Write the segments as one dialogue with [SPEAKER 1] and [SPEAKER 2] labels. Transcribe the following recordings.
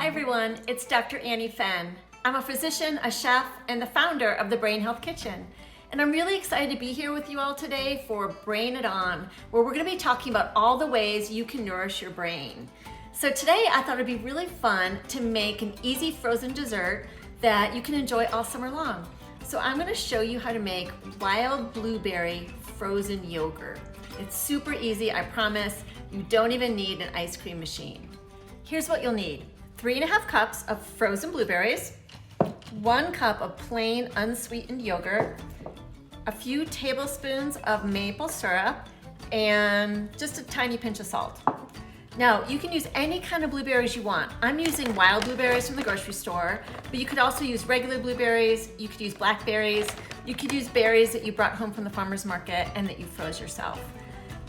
[SPEAKER 1] Hi everyone, it's Dr. Annie Fenn. I'm a physician, a chef, and the founder of the Brain Health Kitchen. And I'm really excited to be here with you all today for Brain It On, where we're gonna be talking about all the ways you can nourish your brain. So today I thought it'd be really fun to make an easy frozen dessert that you can enjoy all summer long. So I'm gonna show you how to make wild blueberry frozen yogurt. It's super easy, I promise. You don't even need an ice cream machine. Here's what you'll need. 3.5 cups of frozen blueberries, 1 cup of plain unsweetened yogurt, a few tablespoons of maple syrup, and just a tiny pinch of salt. Now, you can use any kind of blueberries you want. I'm using wild blueberries from the grocery store, but you could also use regular blueberries, you could use blackberries, you could use berries that you brought home from the farmer's market and that you froze yourself.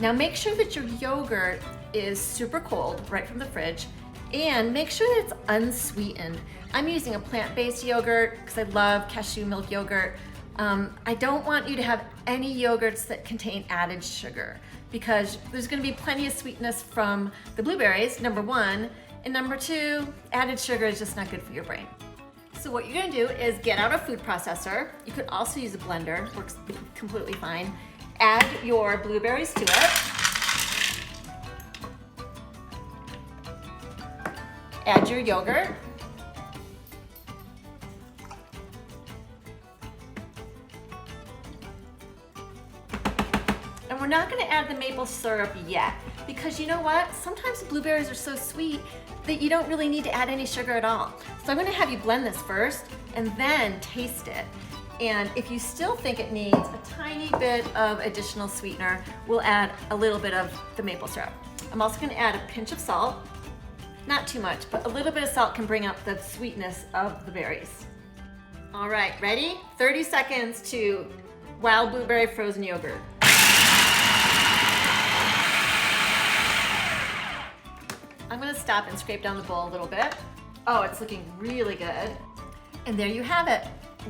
[SPEAKER 1] Now make sure that your yogurt is super cold, right from the fridge, and make sure that it's unsweetened. I'm using a plant-based yogurt because I love cashew milk yogurt. I don't want you to have any yogurts that contain added sugar because there's gonna be plenty of sweetness from the blueberries, number one, and number two, added sugar is just not good for your brain. So what you're gonna do is get out a food processor. You could also use a blender, works completely fine. Add your blueberries to it. Add your yogurt. And we're not gonna add the maple syrup yet because you know what? Sometimes blueberries are so sweet that you don't really need to add any sugar at all. So I'm gonna have you blend this first and then taste it. And if you still think it needs a tiny bit of additional sweetener, we'll add a little bit of the maple syrup. I'm also gonna add a pinch of salt. Not too much, but a little bit of salt can bring up the sweetness of the berries. All right, ready? 30 seconds to wild blueberry frozen yogurt. I'm gonna stop and scrape down the bowl a little bit. Oh, it's looking really good. And there you have it,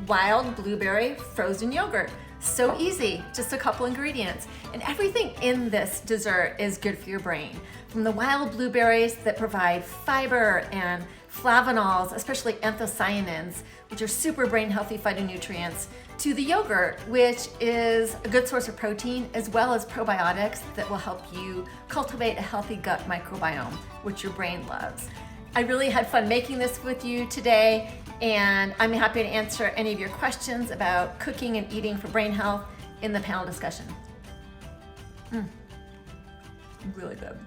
[SPEAKER 1] wild blueberry frozen yogurt. So easy, just a couple ingredients. And everything in this dessert is good for your brain. From the wild blueberries that provide fiber and flavonols, especially anthocyanins, which are super brain healthy phytonutrients, to the yogurt, which is a good source of protein, as well as probiotics that will help you cultivate a healthy gut microbiome, which your brain loves. I really had fun making this with you today, and I'm happy to answer any of your questions about cooking and eating for brain health in the panel discussion. Really good.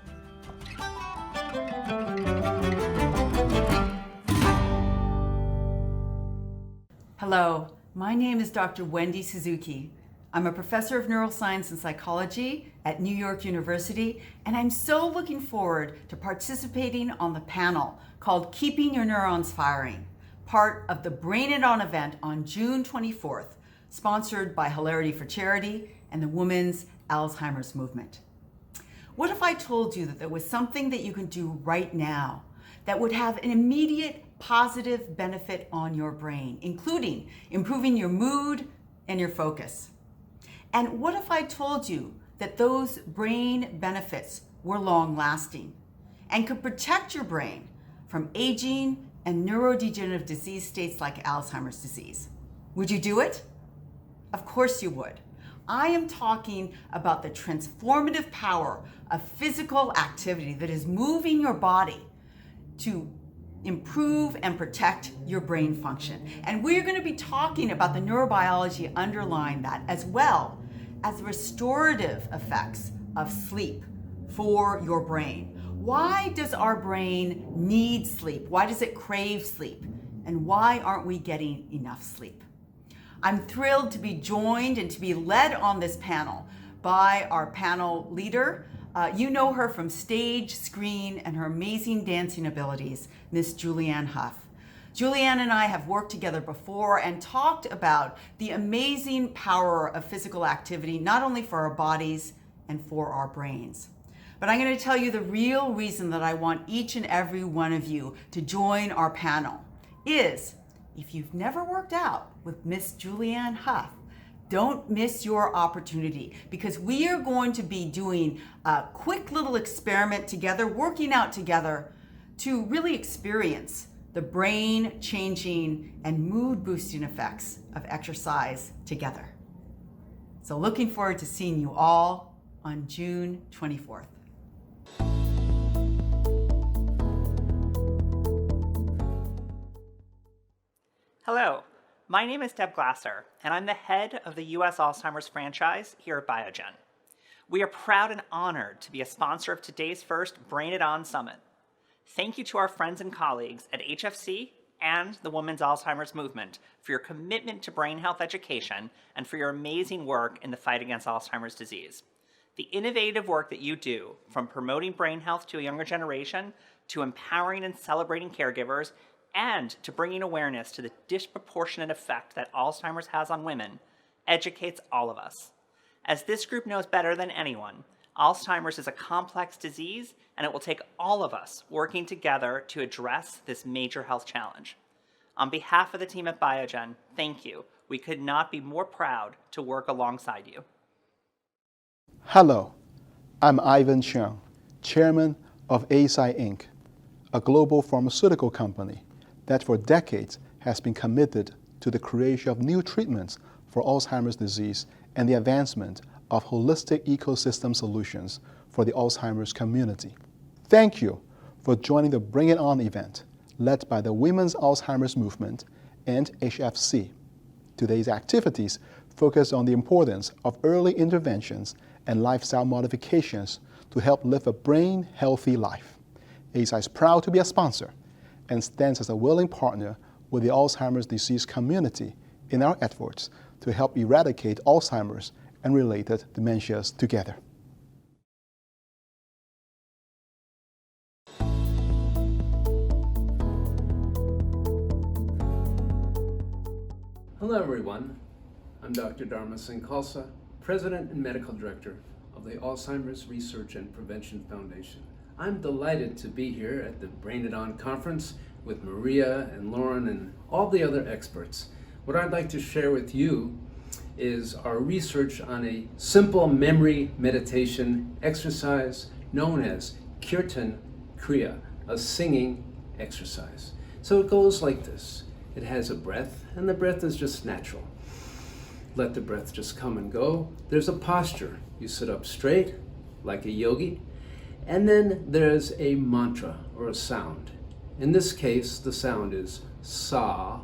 [SPEAKER 2] Hello, my name is Dr. Wendy Suzuki. I'm a professor of neuroscience and psychology at New York University, and I'm so looking forward to participating on the panel called Keeping Your Neurons Firing, part of the Brain It On event on June 24th, sponsored by Hilarity for Charity and the Women's Alzheimer's Movement. What if I told you that there was something that you can do right now that would have an immediate positive benefit on your brain, including improving your mood and your focus? And what if I told you that those brain benefits were long-lasting and could protect your brain from aging and neurodegenerative disease states like Alzheimer's disease? Would you do it? Of course you would. I am talking about the transformative power of physical activity that is moving your body to improve and protect your brain function. And we're going to be talking about the neurobiology underlying that, as well as the restorative effects of sleep for your brain. Why does our brain need sleep? Why does it crave sleep? And why aren't we getting enough sleep? I'm thrilled to be joined and to be led on this panel by our panel leader. You know her from stage, screen, and her amazing dancing abilities, Miss Julianne Hough. Julianne and I have worked together before and talked about the amazing power of physical activity, not only for our bodies and for our brains. But I'm going to tell you the real reason that I want each and every one of you to join our panel is, if you've never worked out with Miss Julianne Hough, don't miss your opportunity, because we are going to be doing a quick little experiment together, working out together to really experience the brain changing and mood boosting effects of exercise together. So looking forward to seeing you all on June 24th.
[SPEAKER 3] Hello, my name is Deb Glasser, and I'm the head of the U.S. Alzheimer's franchise here at Biogen. We are proud and honored to be a sponsor of today's first Brain It On Summit. Thank you to our friends and colleagues at HFC and the Women's Alzheimer's Movement for your commitment to brain health education and for your amazing work in the fight against Alzheimer's disease. The innovative work that you do, from promoting brain health to a younger generation, to empowering and celebrating caregivers, and to bringing awareness to the disproportionate effect that Alzheimer's has on women, educates all of us. As this group knows better than anyone, Alzheimer's is a complex disease, and it will take all of us working together to address this major health challenge. On behalf of the team at Biogen, thank you. We could not be more proud to work alongside you.
[SPEAKER 4] Hello, I'm Ivan Cheung, Chairman of Eisai Inc., a global pharmaceutical company that for decades has been committed to the creation of new treatments for Alzheimer's disease and the advancement of holistic ecosystem solutions for the Alzheimer's community. Thank you for joining the Bring It On event led by the Women's Alzheimer's Movement and HFC. Today's activities focus on the importance of early interventions and lifestyle modifications to help live a brain-healthy life. Eisai is proud to be a sponsor and stands as a willing partner with the Alzheimer's disease community in our efforts to help eradicate Alzheimer's and related dementias together.
[SPEAKER 5] Hello everyone, I'm Dr. Dharma Singh Khalsa, President and Medical Director of the Alzheimer's Research and Prevention Foundation. I'm delighted to be here at the Brain It On conference with Maria and Lauren and all the other experts. What I'd like to share with you is our research on a simple memory meditation exercise known as Kirtan Kriya, a singing exercise. So it goes like this. It has a breath, and the breath is just natural. Let the breath just come and go. There's a posture. You sit up straight, like a yogi, and then there's a mantra, or a sound. In this case, the sound is sa,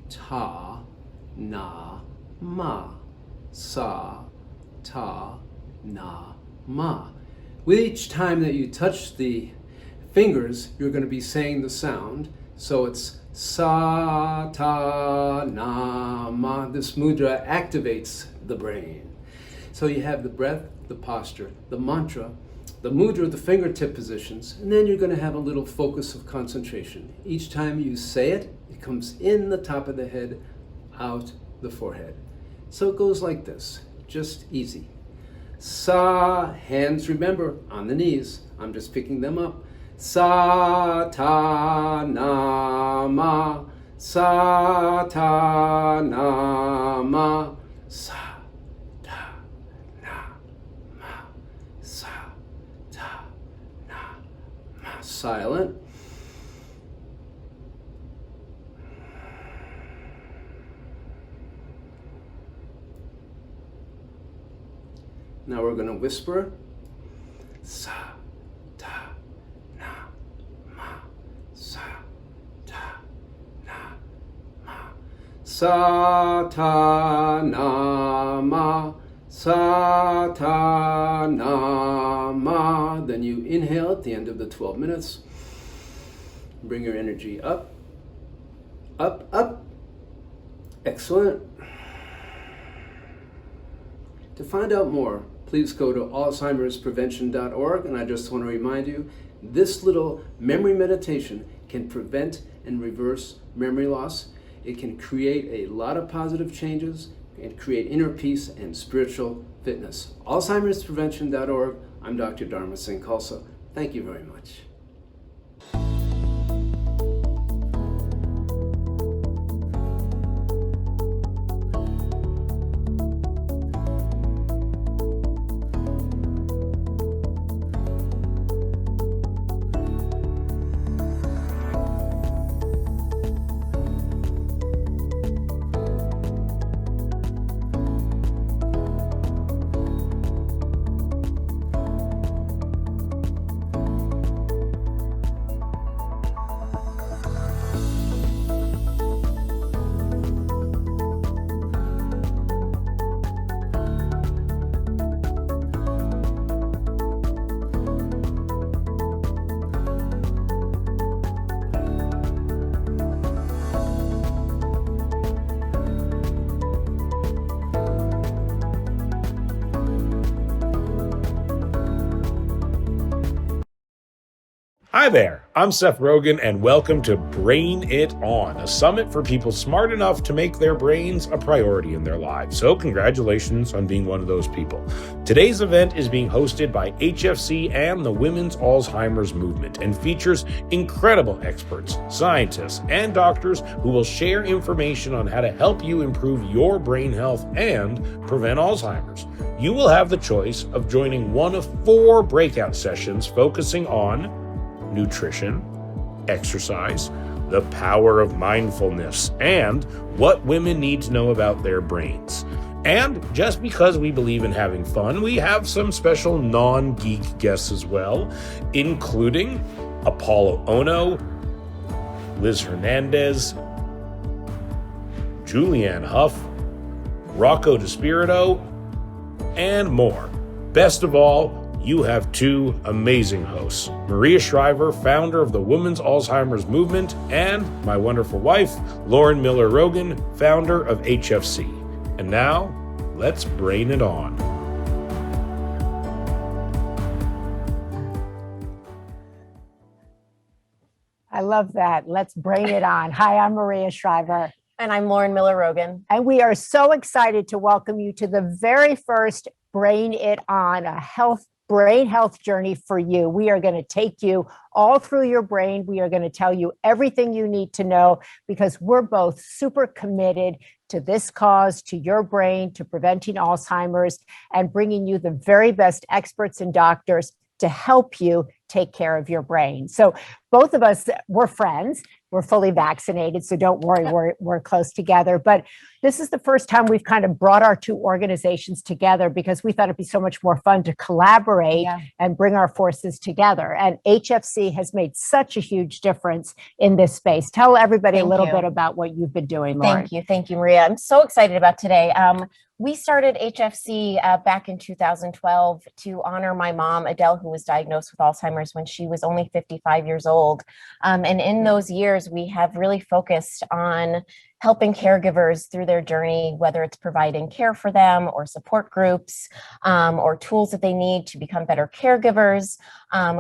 [SPEAKER 5] ta, na, ma. Sa, ta, na, ma. With each time that you touch the fingers, you're going to be saying the sound. So it's sa, ta, na, ma. This mudra activates the brain. So you have the breath, the posture, the mantra, the mudra, the fingertip positions, and then you're going to have a little focus of concentration. Each time you say it, it comes in the top of the head, out the forehead. So it goes like this, just easy. Sa, hands, remember, on the knees. I'm just picking them up. Sa, ta, na, ma. Sa, ta, na, ma. Sa, ta, na, ma. Sa, ta, na, ma. Silent. Now we're going to whisper. Sa, ta, na, ma. Sa, ta, na, ma. Sa, ta, na, ma. Sa, ta, na, ma. Then you inhale at the end of the 12 minutes. Bring your energy up, up, up. Excellent. To find out more, please go to alzheimersprevention.org, and I just want to remind you, this little memory meditation can prevent and reverse memory loss. It can create a lot of positive changes and create inner peace and spiritual fitness. alzheimersprevention.org. I'm Dr. Dharma Singh Khalsa. Thank you very much.
[SPEAKER 6] Hi there, I'm Seth Rogen, and welcome to Brain It On, a summit for people smart enough to make their brains a priority in their lives. So congratulations on being one of those people. Today's event is being hosted by HFC and the Women's Alzheimer's Movement and features incredible experts, scientists, and doctors who will share information on how to help you improve your brain health and prevent Alzheimer's. You will have the choice of joining one of 4 breakout sessions focusing on nutrition, exercise, the power of mindfulness, and what women need to know about their brains. And just because we believe in having fun, we have some special non-geek guests as well, including Apollo Ono, Liz Hernandez, Julianne Hough, Rocco DeSpirito, and more. Best of all, you have 2 amazing hosts, Maria Shriver, founder of the Women's Alzheimer's Movement, and my wonderful wife, Lauren Miller Rogen, founder of HFC. And now, let's brain it on.
[SPEAKER 7] I love that. Let's brain it on. Hi, I'm Maria Shriver.
[SPEAKER 8] And I'm Lauren Miller Rogen.
[SPEAKER 7] And we are so excited to welcome you to the very first Brain It On, a brain health journey for you. We are going to take you all through your brain. We are going to tell you everything you need to know because we're both super committed to this cause, to your brain, to preventing Alzheimer's, and bringing you the very best experts and doctors to help you take care of your brain. So both of us, we're friends. We're fully vaccinated, so don't worry, we're close together. But this is the first time we've kind of brought our 2 organizations together because we thought it'd be so much more fun to collaborate and bring our forces together. And HFC has made such a huge difference in this space. Tell everybody a little bit about what you've been doing, Lauren.
[SPEAKER 8] Thank you, Maria. I'm so excited about today. We started HFC back in 2012 to honor my mom, Adele, who was diagnosed with Alzheimer's when she was only 55 years old. And in those years, we have really focused on helping caregivers through their journey, whether it's providing care for them or support groups or tools that they need to become better caregivers.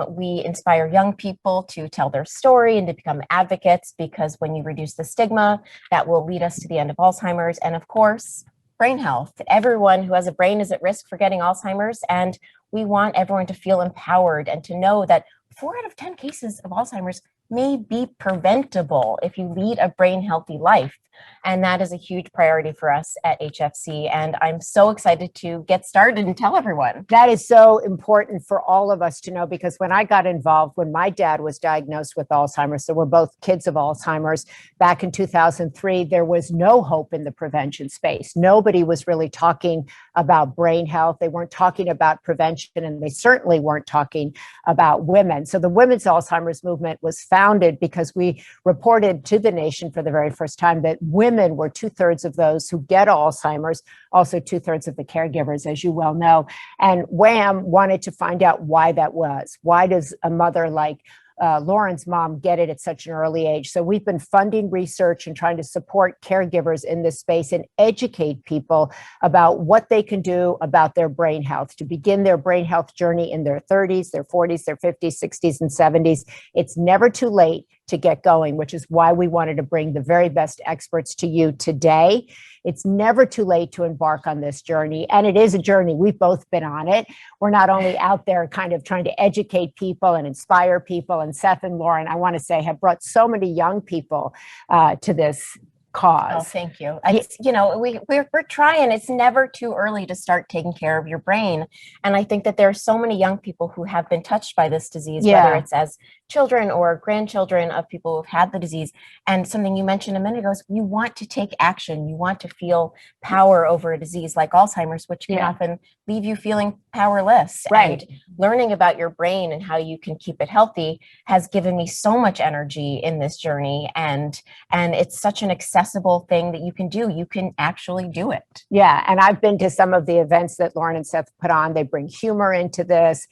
[SPEAKER 8] We inspire young people to tell their story and to become advocates because when you reduce the stigma, that will lead us to the end of Alzheimer's. And of course, brain health. Everyone who has a brain is at risk for getting Alzheimer's, and we want everyone to feel empowered and to know that 4 out of 10 cases of Alzheimer's may be preventable if you lead a brain healthy life. And that is a huge priority for us at HFC. And I'm so excited to get started and tell everyone.
[SPEAKER 7] That is so important for all of us to know, because when I got involved, when my dad was diagnosed with Alzheimer's, so we're both kids of Alzheimer's, back in 2003, there was no hope in the prevention space. Nobody was really talking about brain health. They weren't talking about prevention, and they certainly weren't talking about women. So the Women's Alzheimer's Movement was founded because we reported to the nation for the very first time that women were 2/3 of those who get Alzheimer's, also 2/3 of the caregivers, as you well know. And WHAM wanted to find out why that was. Why does a mother like Lauren's mom get it at such an early age? So we've been funding research and trying to support caregivers in this space and educate people about what they can do about their brain health to begin their brain health journey in their 30s, their 40s, their 50s, 60s, and 70s. It's never too late to get going, which is why we wanted to bring the very best experts to you today. It's never too late to embark on this journey. And it is a journey. We've both been on it. We're not only out there kind of trying to educate people and inspire people, and Seth and Lauren, I want to say, have brought so many young people to this cause.
[SPEAKER 8] Oh, thank you. We're trying. It's never too early to start taking care of your brain. And I think that there are so many young people who have been touched by this disease, whether it's as children or grandchildren of people who've had the disease. And something you mentioned a minute ago is you want to take action. You want to feel power over a disease like Alzheimer's, which can often leave you feeling powerless.
[SPEAKER 7] Right.
[SPEAKER 8] And learning about your brain and how you can keep it healthy has given me so much energy in this journey. And it's such an accessible thing that you can do. You can actually do it.
[SPEAKER 7] Yeah. And I've been to some of the events that Lauren and Seth put on. They bring humor into this.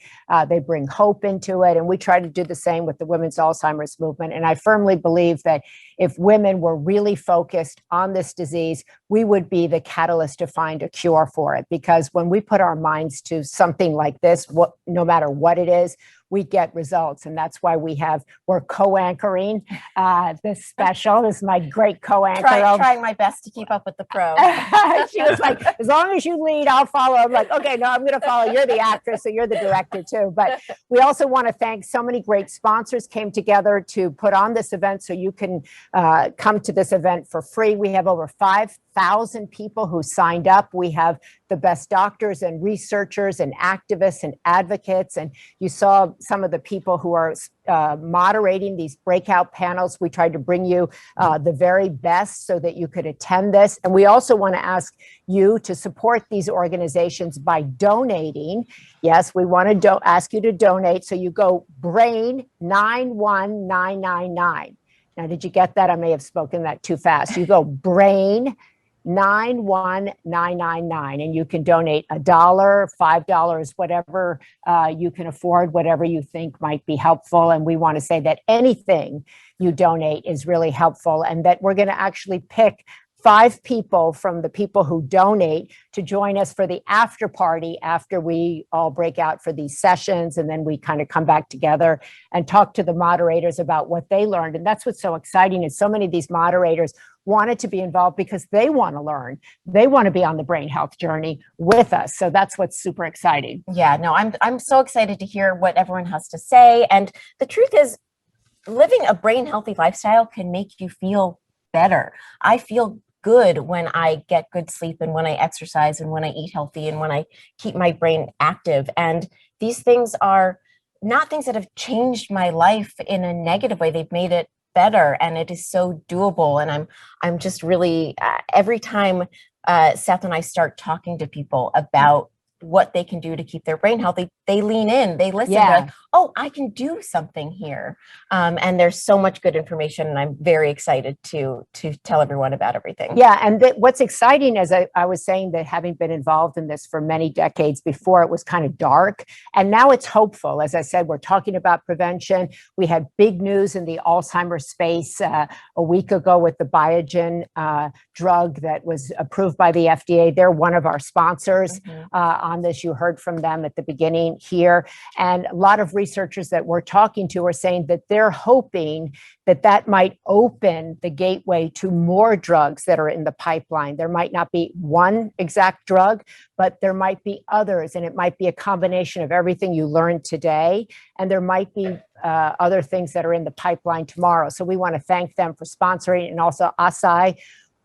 [SPEAKER 7] They bring hope into it. And we try to do the same with the Women's Alzheimer's Movement. And I firmly believe that if women were really focused on this disease, we would be the catalyst to find a cure for it. Because when we put our minds to something like this, no matter what it is, we get results. And that's why we're co-anchoring this special. This is my great co-anchor.
[SPEAKER 8] Trying my best to keep up with the pro.
[SPEAKER 7] She was like, as long as you lead, I'll follow. I'm like, okay, no, I'm going to follow. You're the actress, so you're the director too. But we also want to thank so many great sponsors came together to put on this event, so you can come to this event for free. We have over 5,000 people who signed up. We have the best doctors and researchers and activists and advocates. And you saw some of the people who are moderating these breakout panels. We tried to bring you the very best so that you could attend this. And we also want to ask you to support these organizations by donating. Yes, we want to ask you to donate. So you go BRAIN 91999. Now, did you get that? I may have spoken that too fast. You go BRAIN 91999, and you can donate $1, $5, whatever you can afford, whatever you think might be helpful. And we want to say that anything you donate is really helpful, and that we're going to actually pick 5 people from the people who donate to join us for the after party after we all break out for these sessions. And then we kind of come back together and talk to the moderators about what they learned. And that's what's so exciting is so many of these moderators wanted to be involved because they want to learn. They want to be on the brain health journey with us. So that's what's super exciting.
[SPEAKER 8] Yeah, no, I'm so excited to hear what everyone has to say. And the truth is, living a brain healthy lifestyle can make you feel better. I feel good when I get good sleep and when I exercise and when I eat healthy and when I keep my brain active. And these things are not things that have changed my life in a negative way. They've made it better, and it is so doable. And I'm just really every time Seth and I start talking to people about what they can do to keep their brain healthy, they lean in, they listen.
[SPEAKER 7] Yeah.
[SPEAKER 8] They're like, oh, I can do something here. And there's so much good information, and I'm very excited to tell everyone about everything.
[SPEAKER 7] Yeah, and what's exciting, as I was saying, that having been involved in this for many decades before, it was kind of dark, and now it's hopeful. As I said, we're talking about prevention. We had big news in the Alzheimer's space a week ago with the Biogen drug that was approved by the FDA. They're one of our sponsors on this. You heard from them at the beginning here. And a lot of researchers that we're talking to are saying that they're hoping that that might open the gateway to more drugs that are in the pipeline. There might not be one exact drug, but there might be others. And it might be a combination of everything you learned today. And there might be other things that are in the pipeline tomorrow. So we want to thank them for sponsoring, and also Asahi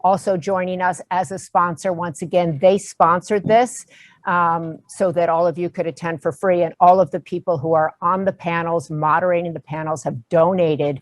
[SPEAKER 7] also joining us as a sponsor. Once again, they sponsored this so that all of you could attend for free. And all of the people who are on the panels, moderating the panels, have donated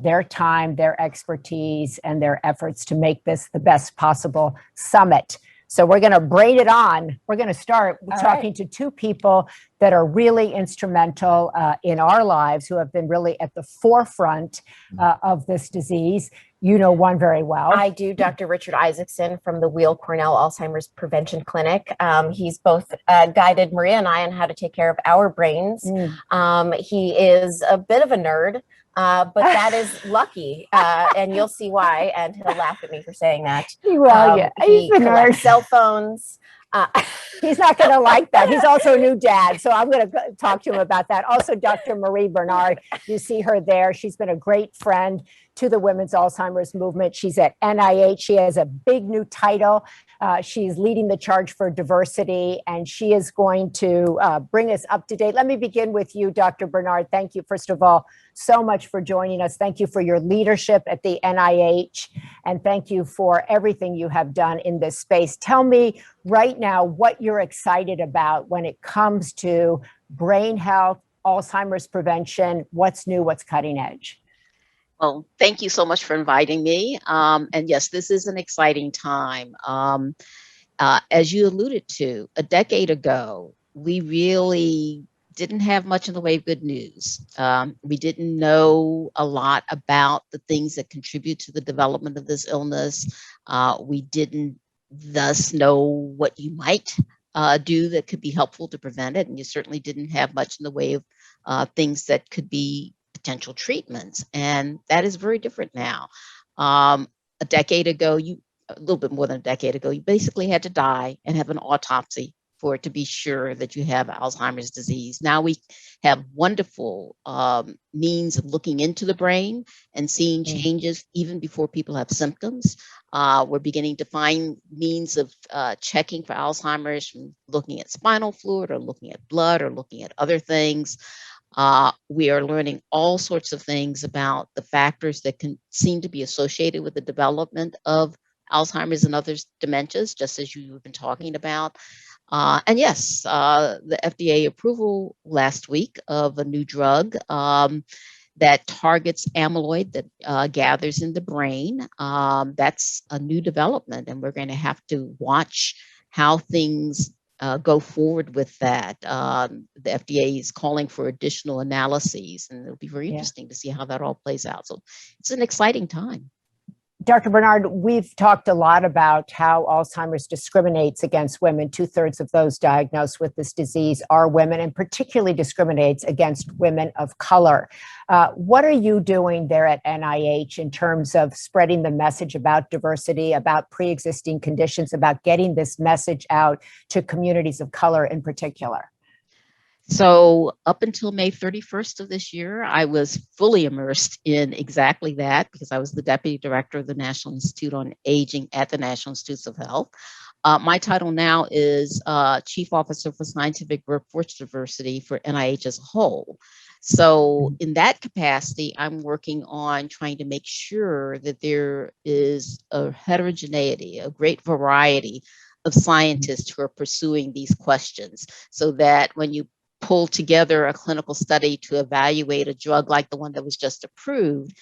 [SPEAKER 7] their time, their expertise, and their efforts to make this the best possible summit. So we're going to braid it on. We're going to start talking to 2 people that are really instrumental in our lives, who have been really at the forefront of this disease. You know one very well.
[SPEAKER 8] I do, Dr. Richard Isaacson from the Weill Cornell Alzheimer's Prevention Clinic. He's both guided Maria and I on how to take care of our brains. He is a bit of a nerd, but that is lucky, and you'll see why, and he'll laugh at me for saying that.
[SPEAKER 7] Well, yeah,
[SPEAKER 8] he collects cell phones.
[SPEAKER 7] He's not going to like that. He's also a new dad, so I'm going to talk to him about that. Also, Dr. Marie Bernard, you see her there. She's been a great friend to the Women's Alzheimer's Movement. She's at NIH. She has a big new title. She's leading the charge for diversity, and she is going to bring us up to date. Let me begin with you, Dr. Bernard. Thank you, first of all, so much for joining us. Thank you for your leadership at the NIH, and thank you for everything you have done in this space. Tell me right now what you're excited about when it comes to brain health, Alzheimer's prevention. What's new, what's cutting edge?
[SPEAKER 9] Well, thank you so much for inviting me. And yes, this is an exciting time. As you alluded to, a decade ago, we really didn't have much in the way of good news. We didn't know a lot about the things that contribute to the development of this illness. We didn't thus know what you might do that could be helpful to prevent it. And you certainly didn't have much in the way of things that could be potential treatments. And that is very different now. A decade ago, a little bit more than a decade ago, you basically had to die and have an autopsy for it to be sure that you have Alzheimer's disease. Now we have wonderful means of looking into the brain and seeing changes even before people have symptoms. We're beginning to find means of checking for Alzheimer's from looking at spinal fluid or looking at blood or looking at other things. We are learning all sorts of things about the factors that can seem to be associated with the development of Alzheimer's and other dementias, just as you've been talking about. And yes, the FDA approval last week of a new drug that targets amyloid that gathers in the brain. That's a new development, and we're going to have to watch how things go forward with that. The FDA is calling for additional analyses, and it'll be very interesting to see how that all plays out. So it's an exciting time.
[SPEAKER 7] Dr. Bernard, we've talked a lot about how Alzheimer's discriminates against women. 2/3 of those diagnosed with this disease are women, and particularly discriminates against women of color. What are you doing there at NIH in terms of spreading the message about diversity, about pre-existing conditions, about getting this message out to communities of color in particular?
[SPEAKER 9] So up until May 31st of this year, I was fully immersed in exactly that because I was the deputy director of the National Institute on Aging at the National Institutes of Health. My title now is Chief Officer for Scientific Workforce Diversity for NIH as a whole. So in that capacity, I'm working on trying to make sure that there is a heterogeneity, a great variety of scientists who are pursuing these questions so that when you pull together a clinical study to evaluate a drug like the one that was just approved,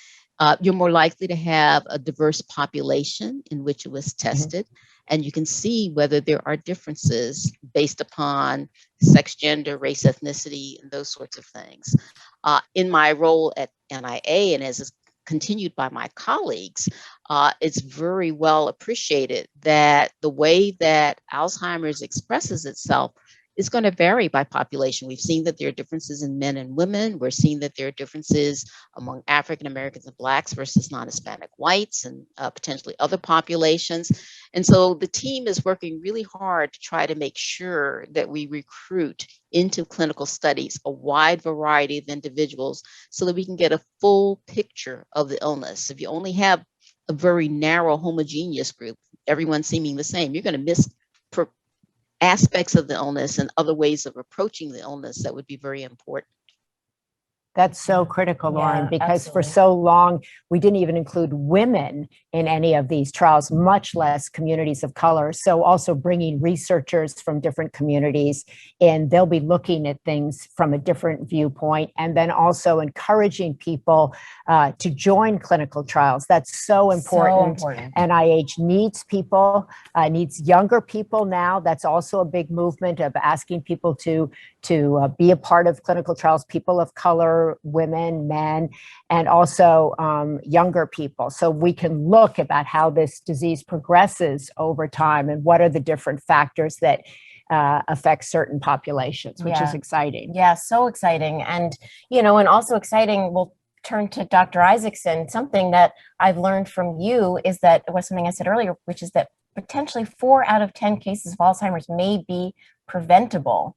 [SPEAKER 9] you're more likely to have a diverse population in which it was tested. And you can see whether there are differences based upon sex, gender, race, ethnicity, and those sorts of things. In my role at NIA, and as is continued by my colleagues, it's very well appreciated that the way that Alzheimer's expresses itself is going to vary by population. We've seen that there are differences in men and women. We're seeing that there are differences among African Americans and Blacks versus non-Hispanic whites and potentially other populations. And so the team is working really hard to try to make sure that we recruit into clinical studies a wide variety of individuals so that we can get a full picture of the illness. If you only have a very narrow homogeneous group, everyone seeming the same, you're going to miss aspects of the illness and other ways of approaching the illness that would be very important.
[SPEAKER 7] That's so critical, Lauren,
[SPEAKER 8] Yeah,
[SPEAKER 7] because for
[SPEAKER 8] absolutely.
[SPEAKER 7] so long, we didn't even include women in any of these trials, much less communities of color. So also bringing researchers from different communities in, they'll be looking at things from a different viewpoint, and then also encouraging people to join clinical trials. That's so important.
[SPEAKER 8] So important.
[SPEAKER 7] NIH needs people, needs younger people now. That's also a big movement of asking people to be a part of clinical trials, people of color, women, men, and also younger people. So we can look about how this disease progresses over time and what are the different factors that affect certain populations, which is exciting.
[SPEAKER 8] Yeah, so exciting. And, and also exciting, we'll turn to Dr. Isaacson. Something that I've learned from you is that, was something I said earlier, which is that potentially 4 out of 10 cases of Alzheimer's may be preventable.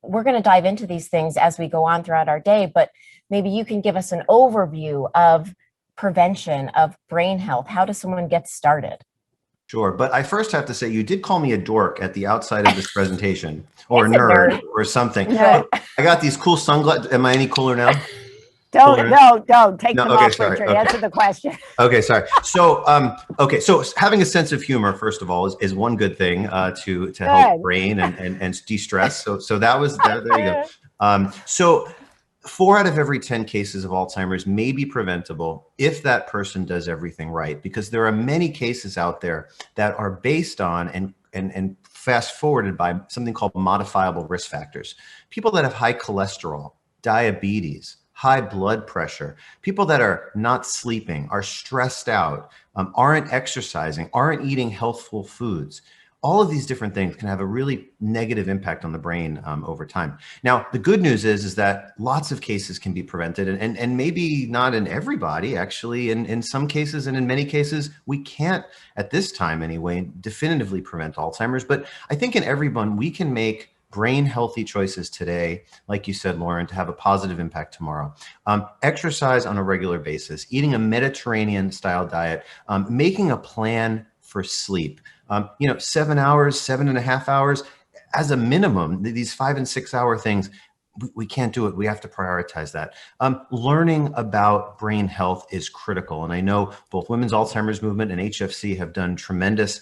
[SPEAKER 8] We're going to dive into these things as we go on throughout our day, but maybe you can give us an overview of prevention of brain health. How does someone get started?
[SPEAKER 10] Sure, but I first have to say you did call me a dork at the outside of this presentation, or a
[SPEAKER 7] It's a
[SPEAKER 10] nerd,
[SPEAKER 7] nerd.
[SPEAKER 10] or something.
[SPEAKER 7] No.
[SPEAKER 10] I got these cool sunglasses. Am I any cooler now?
[SPEAKER 7] Don't take
[SPEAKER 10] No,
[SPEAKER 7] them
[SPEAKER 10] okay,
[SPEAKER 7] off,
[SPEAKER 10] sorry,
[SPEAKER 7] Richard.
[SPEAKER 10] okay.
[SPEAKER 7] Answer the question.
[SPEAKER 10] Okay, sorry. So, so having a sense of humor, first of all, is one good thing to help brain and de-stress. So that was there you go. So 4 out of every 10 cases of Alzheimer's may be preventable if that person does everything right, because there are many cases out there that are based on and fast forwarded by something called modifiable risk factors. People that have high cholesterol, diabetes, high blood pressure, people that are not sleeping, are stressed out, aren't exercising, aren't eating healthful foods, All of these different things can have a really negative impact on the brain over time. Now, the good news is that lots of cases can be prevented, and maybe not in everybody, actually. In some cases, and in many cases, we can't, at this time anyway, definitively prevent Alzheimer's. But I think in everyone, we can make brain healthy choices today, like you said, Lauren, to have a positive impact tomorrow. Exercise on a regular basis, eating a Mediterranean style diet, making a plan for sleep. 7 hours, 7.5 hours as a minimum. These 5 and 6 hour things, we can't do it. We have to prioritize that. Learning about brain health is critical. And I know both Women's Alzheimer's Movement and HFC have done tremendous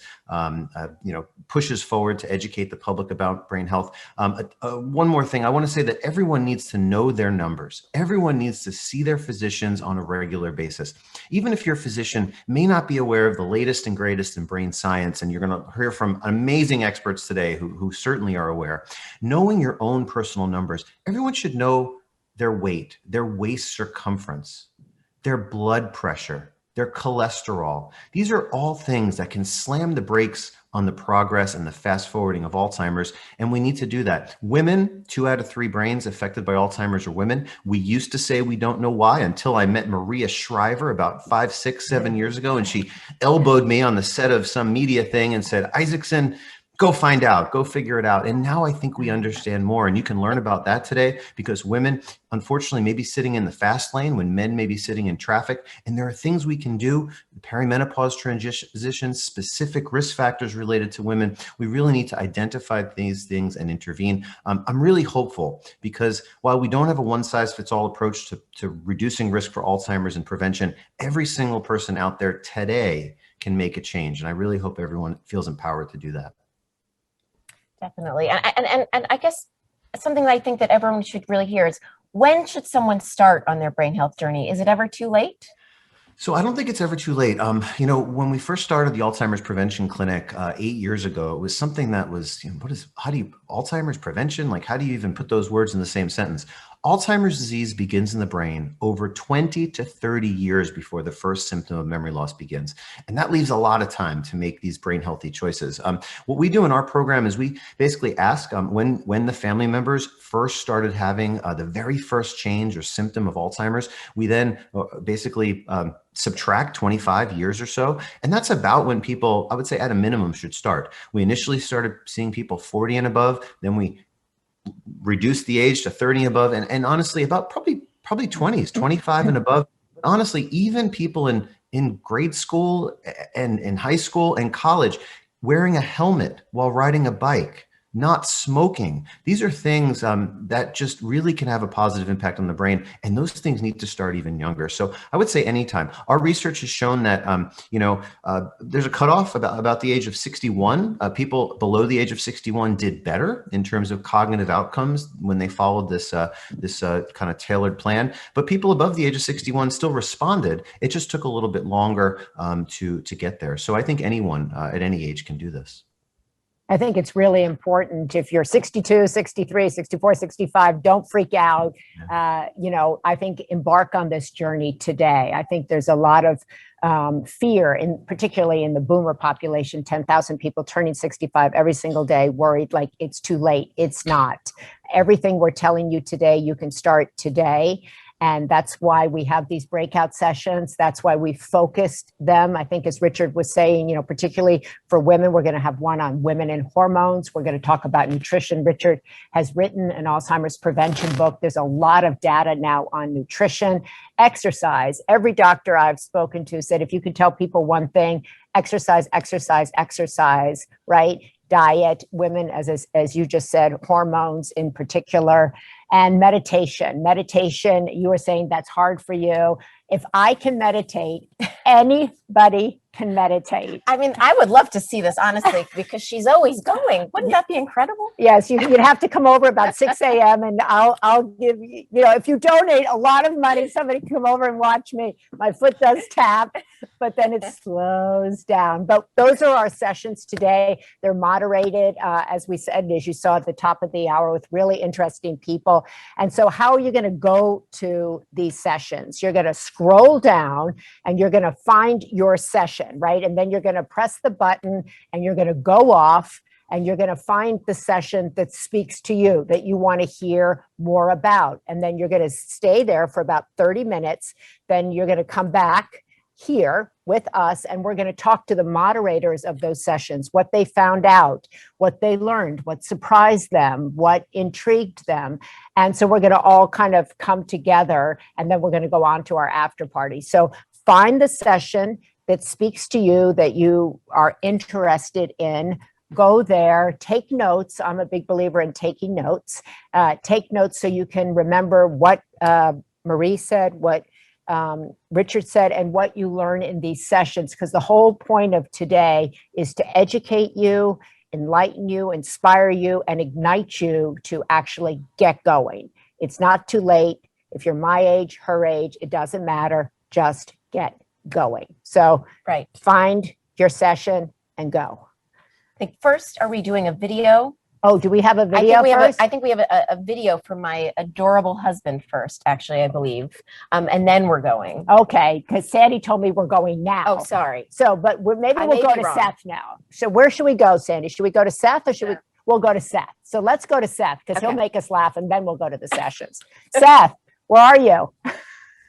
[SPEAKER 10] pushes forward to educate the public about brain health. One more thing, I want to say that everyone needs to know their numbers. Everyone needs to see their physicians on a regular basis. Even if your physician may not be aware of the latest and greatest in brain science, and you're going to hear from amazing experts today who certainly are aware, knowing your own personal numbers. Everyone should know their weight, their waist circumference, their blood pressure, their cholesterol. These are all things that can slam the brakes on the progress and the fast forwarding of Alzheimer's. And we need to do that. Women, 2 out of 3 brains affected by Alzheimer's are women. We used to say we don't know why until I met Maria Shriver about 5, 6, 7 years ago. And she elbowed me on the set of some media thing and said, Isaacson, go find out, go figure it out. And now I think we understand more. And you can learn about that today because women, unfortunately, may be sitting in the fast lane when men may be sitting in traffic. And there are things we can do, perimenopause transitions, specific risk factors related to women. We really need to identify these things and intervene. I'm really hopeful because while we don't have a one-size-fits-all approach to reducing risk for Alzheimer's and prevention, every single person out there today can make a change. And I really hope everyone feels empowered to do that.
[SPEAKER 8] Definitely. And I guess something that I think that everyone should really hear is, when should someone start on their brain health journey? Is it ever too late?
[SPEAKER 10] So I don't think it's ever too late. When we first started the Alzheimer's Prevention Clinic 8 years ago, it was something that was, Alzheimer's prevention? Like, how do you even put those words in the same sentence? Alzheimer's disease begins in the brain over 20 to 30 years before the first symptom of memory loss begins. And that leaves a lot of time to make these brain healthy choices. What we do in our program is we basically ask when the family members first started having the very first change or symptom of Alzheimer's, we then basically subtract 25 years or so. And that's about when people, I would say at a minimum, should start. We initially started seeing people 40 and above, then we reduced the age to 30 and above, and honestly about probably 20s, 25 and above. Honestly, even people in grade school and in high school and college, wearing a helmet while riding a bike, not smoking. These are things that just really can have a positive impact on the brain. And those things need to start even younger. So I would say anytime. Our research has shown that, there's a cutoff about the age of 61. People below the age of 61 did better in terms of cognitive outcomes when they followed this kind of tailored plan. But people above the age of 61 still responded. It just took a little bit longer to get there. So I think anyone at any age can do this.
[SPEAKER 7] I think it's really important if you're 62, 63, 64, 65, don't freak out. I think embark on this journey today. I think there's a lot of fear, particularly in the boomer population, 10,000 people turning 65 every single day, worried like it's too late. It's not. Everything we're telling you today, you can start today. And that's why we have these breakout sessions. That's why we focused them. I think as Richard was saying, particularly for women, we're going to have one on women and hormones. We're going to talk about nutrition. Richard has written an Alzheimer's prevention book. There's a lot of data now on nutrition, exercise. Every doctor I've spoken to said, if you could tell people one thing, exercise, exercise, exercise, right? Diet, women, as you just said, hormones in particular, and meditation. Meditation, you were saying that's hard for you. If I can meditate, anybody can meditate.
[SPEAKER 8] I mean, I would love to see this, honestly, because she's always going. Wouldn't that be incredible?
[SPEAKER 7] Yes, you'd have to come over about 6 a.m. and I'll give you, if you donate a lot of money, somebody can come over and watch me. My foot does tap, but then it slows down. But those are our sessions today. They're moderated, as we said, as you saw at the top of the hour, with really interesting people. And so how are you going to go to these sessions? You're going to scroll down and you're going to find your session. session, right? And then you're going to press the button and you're going to go off and you're going to find the session that speaks to you, that you want to hear more about. And then you're going to stay there for about 30 minutes. Then you're going to come back here with us and we're going to talk to the moderators of those sessions, what they found out, what they learned, what surprised them, what intrigued them. And so we're going to all kind of come together and then we're going to go on to our after party. So find the session that speaks to you, that you are interested in. Go there, take notes. I'm a big believer in taking notes. Take notes so you can remember what Marie said, what Richard said, and what you learn in these sessions, because the whole point of today is to educate you, enlighten you, inspire you, and ignite you to actually get going. It's not too late. If you're my age, her age, it doesn't matter. Just get going. So
[SPEAKER 8] Right.
[SPEAKER 7] find your session and go.
[SPEAKER 8] I think first, are we doing a video?
[SPEAKER 7] Oh, do we have a video first?
[SPEAKER 8] I think we have a video from my adorable husband first, actually, I believe. And then we're going.
[SPEAKER 7] Okay, because Sandy told me we're going now.
[SPEAKER 8] Oh, sorry.
[SPEAKER 7] So, but maybe
[SPEAKER 8] I
[SPEAKER 7] we'll
[SPEAKER 8] may
[SPEAKER 7] go
[SPEAKER 8] be
[SPEAKER 7] to
[SPEAKER 8] wrong.
[SPEAKER 7] Seth now. So where should we go, Sandy? Should we go to Seth or should we? We'll go to Seth. So let's go to Seth because he'll
[SPEAKER 8] Okay.
[SPEAKER 7] make us laugh and then we'll go to the sessions. Seth, where are you?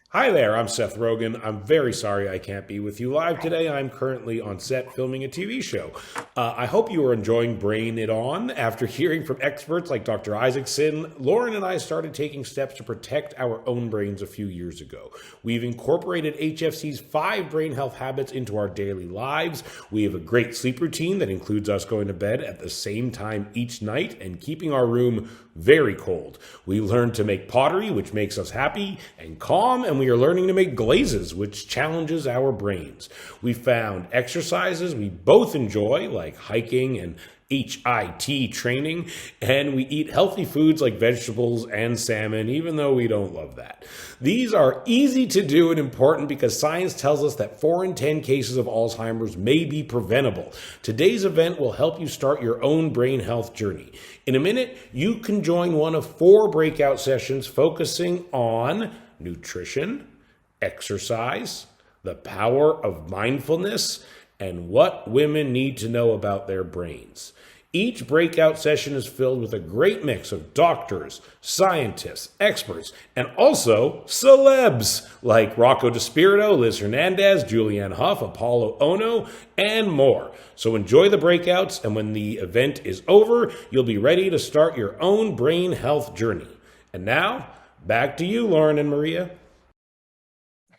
[SPEAKER 6] Hi there, I'm Seth Rogen. I'm very sorry I can't be with you live today. I'm currently on set filming a TV show. I hope you are enjoying Brain It On. After hearing from experts like Dr. Isaacson, Lauren and I started taking steps to protect our own brains a few years ago. We've incorporated HFC's 5 brain health habits into our daily lives. We have a great sleep routine that includes us going to bed at the same time each night and keeping our room very cold. We learned to make pottery, which makes us happy and calm, and we are learning to make glazes, which challenges our brains. We found exercises we both enjoy, like hiking and HIIT training, and we eat healthy foods like vegetables and salmon, even though we don't love that. These are easy to do and important because science tells us that 4 in 10 cases of Alzheimer's may be preventable. Today's event will help you start your own brain health journey. In a minute, you can join one of 4 breakout sessions focusing on nutrition, exercise, the power of mindfulness, and what women need to know about their brains. Each breakout session is filled with a great mix of doctors, scientists, experts, and also celebs like Rocco DiSpirito, Liz Hernandez, Julianne Hough, Apollo Ono, and more. So enjoy the breakouts, and when the event is over, you'll be ready to start your own brain health journey. And now, back to you, Lauren and Maria.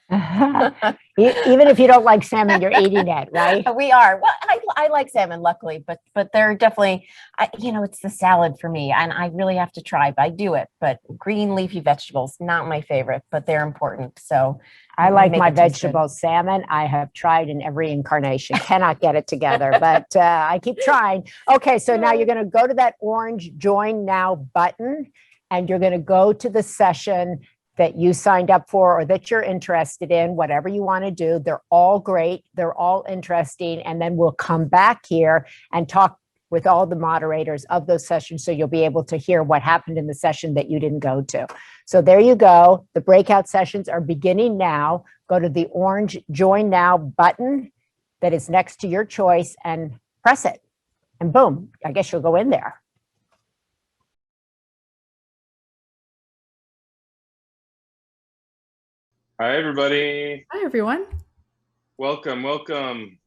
[SPEAKER 7] Even if you don't like salmon, you're eating it, right?
[SPEAKER 8] We are. Well, I like salmon, luckily, but they're definitely, it's the salad for me, and I really have to try. But I do it. But green leafy vegetables, not my favorite, but they're important. So
[SPEAKER 7] I like
[SPEAKER 8] make
[SPEAKER 7] my
[SPEAKER 8] it taste good.
[SPEAKER 7] vegetables. Salmon, I have tried in every incarnation. Cannot get it together, but I keep trying. Okay, so now you're going to go to that orange Join Now button, and you're going to go to the session that you signed up for or that you're interested in, whatever you want to do. They're all great. They're all interesting. And then we'll come back here and talk with all the moderators of those sessions so you'll be able to hear what happened in the session that you didn't go to. So there you go. The breakout sessions are beginning now. Go to the orange Join Now button that is next to your choice and press it. And boom, I guess you'll go in there.
[SPEAKER 11] Hi, everybody.
[SPEAKER 12] Hi, everyone.
[SPEAKER 11] Welcome, welcome.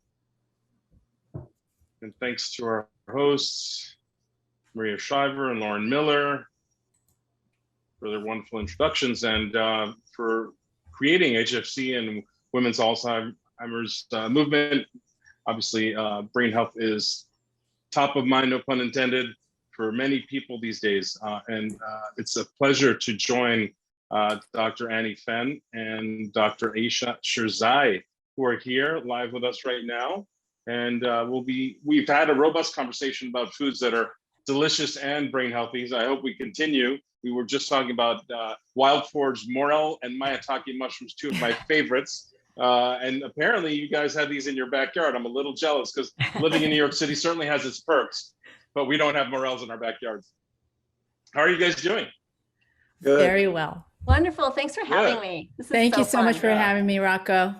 [SPEAKER 11] And thanks to our hosts, Maria Shriver and Lauren Miller, for their wonderful introductions and for creating HFC and Women's Alzheimer's movement. Obviously, brain health is top of mind, no pun intended, for many people these days. And it's a pleasure to join Dr. Annie Fenn and Dr. Aisha Shirzai, who are here live with us right now. And we've had a robust conversation about foods that are delicious and brain healthy. So I hope we continue. We were just talking about Wild Forge morel and maitake mushrooms, 2 of my favorites. And apparently you guys have these in your backyard. I'm a little jealous because living in New York City certainly has its perks, but we don't have morels in our backyards. How are you guys doing?
[SPEAKER 12] Good. Very well.
[SPEAKER 1] Wonderful. Thanks for having me. This is
[SPEAKER 12] Thank you so
[SPEAKER 1] fun.
[SPEAKER 12] much for having me, Rocco.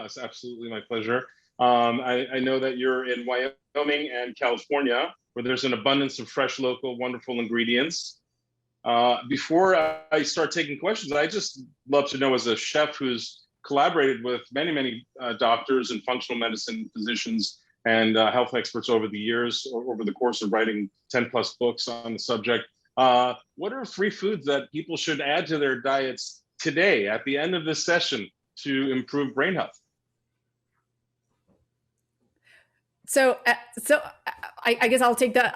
[SPEAKER 11] It's absolutely my pleasure. I know that you're in Wyoming and California, where there's an abundance of fresh, local, wonderful ingredients. Before I start taking questions, I just love to know, as a chef who's collaborated with many doctors and functional medicine physicians and health experts over the years, or over the course of writing 10+ books on the subject, what are 3 foods that people should add to their diets today at the end of this session to improve brain health?
[SPEAKER 12] So I guess I'll take the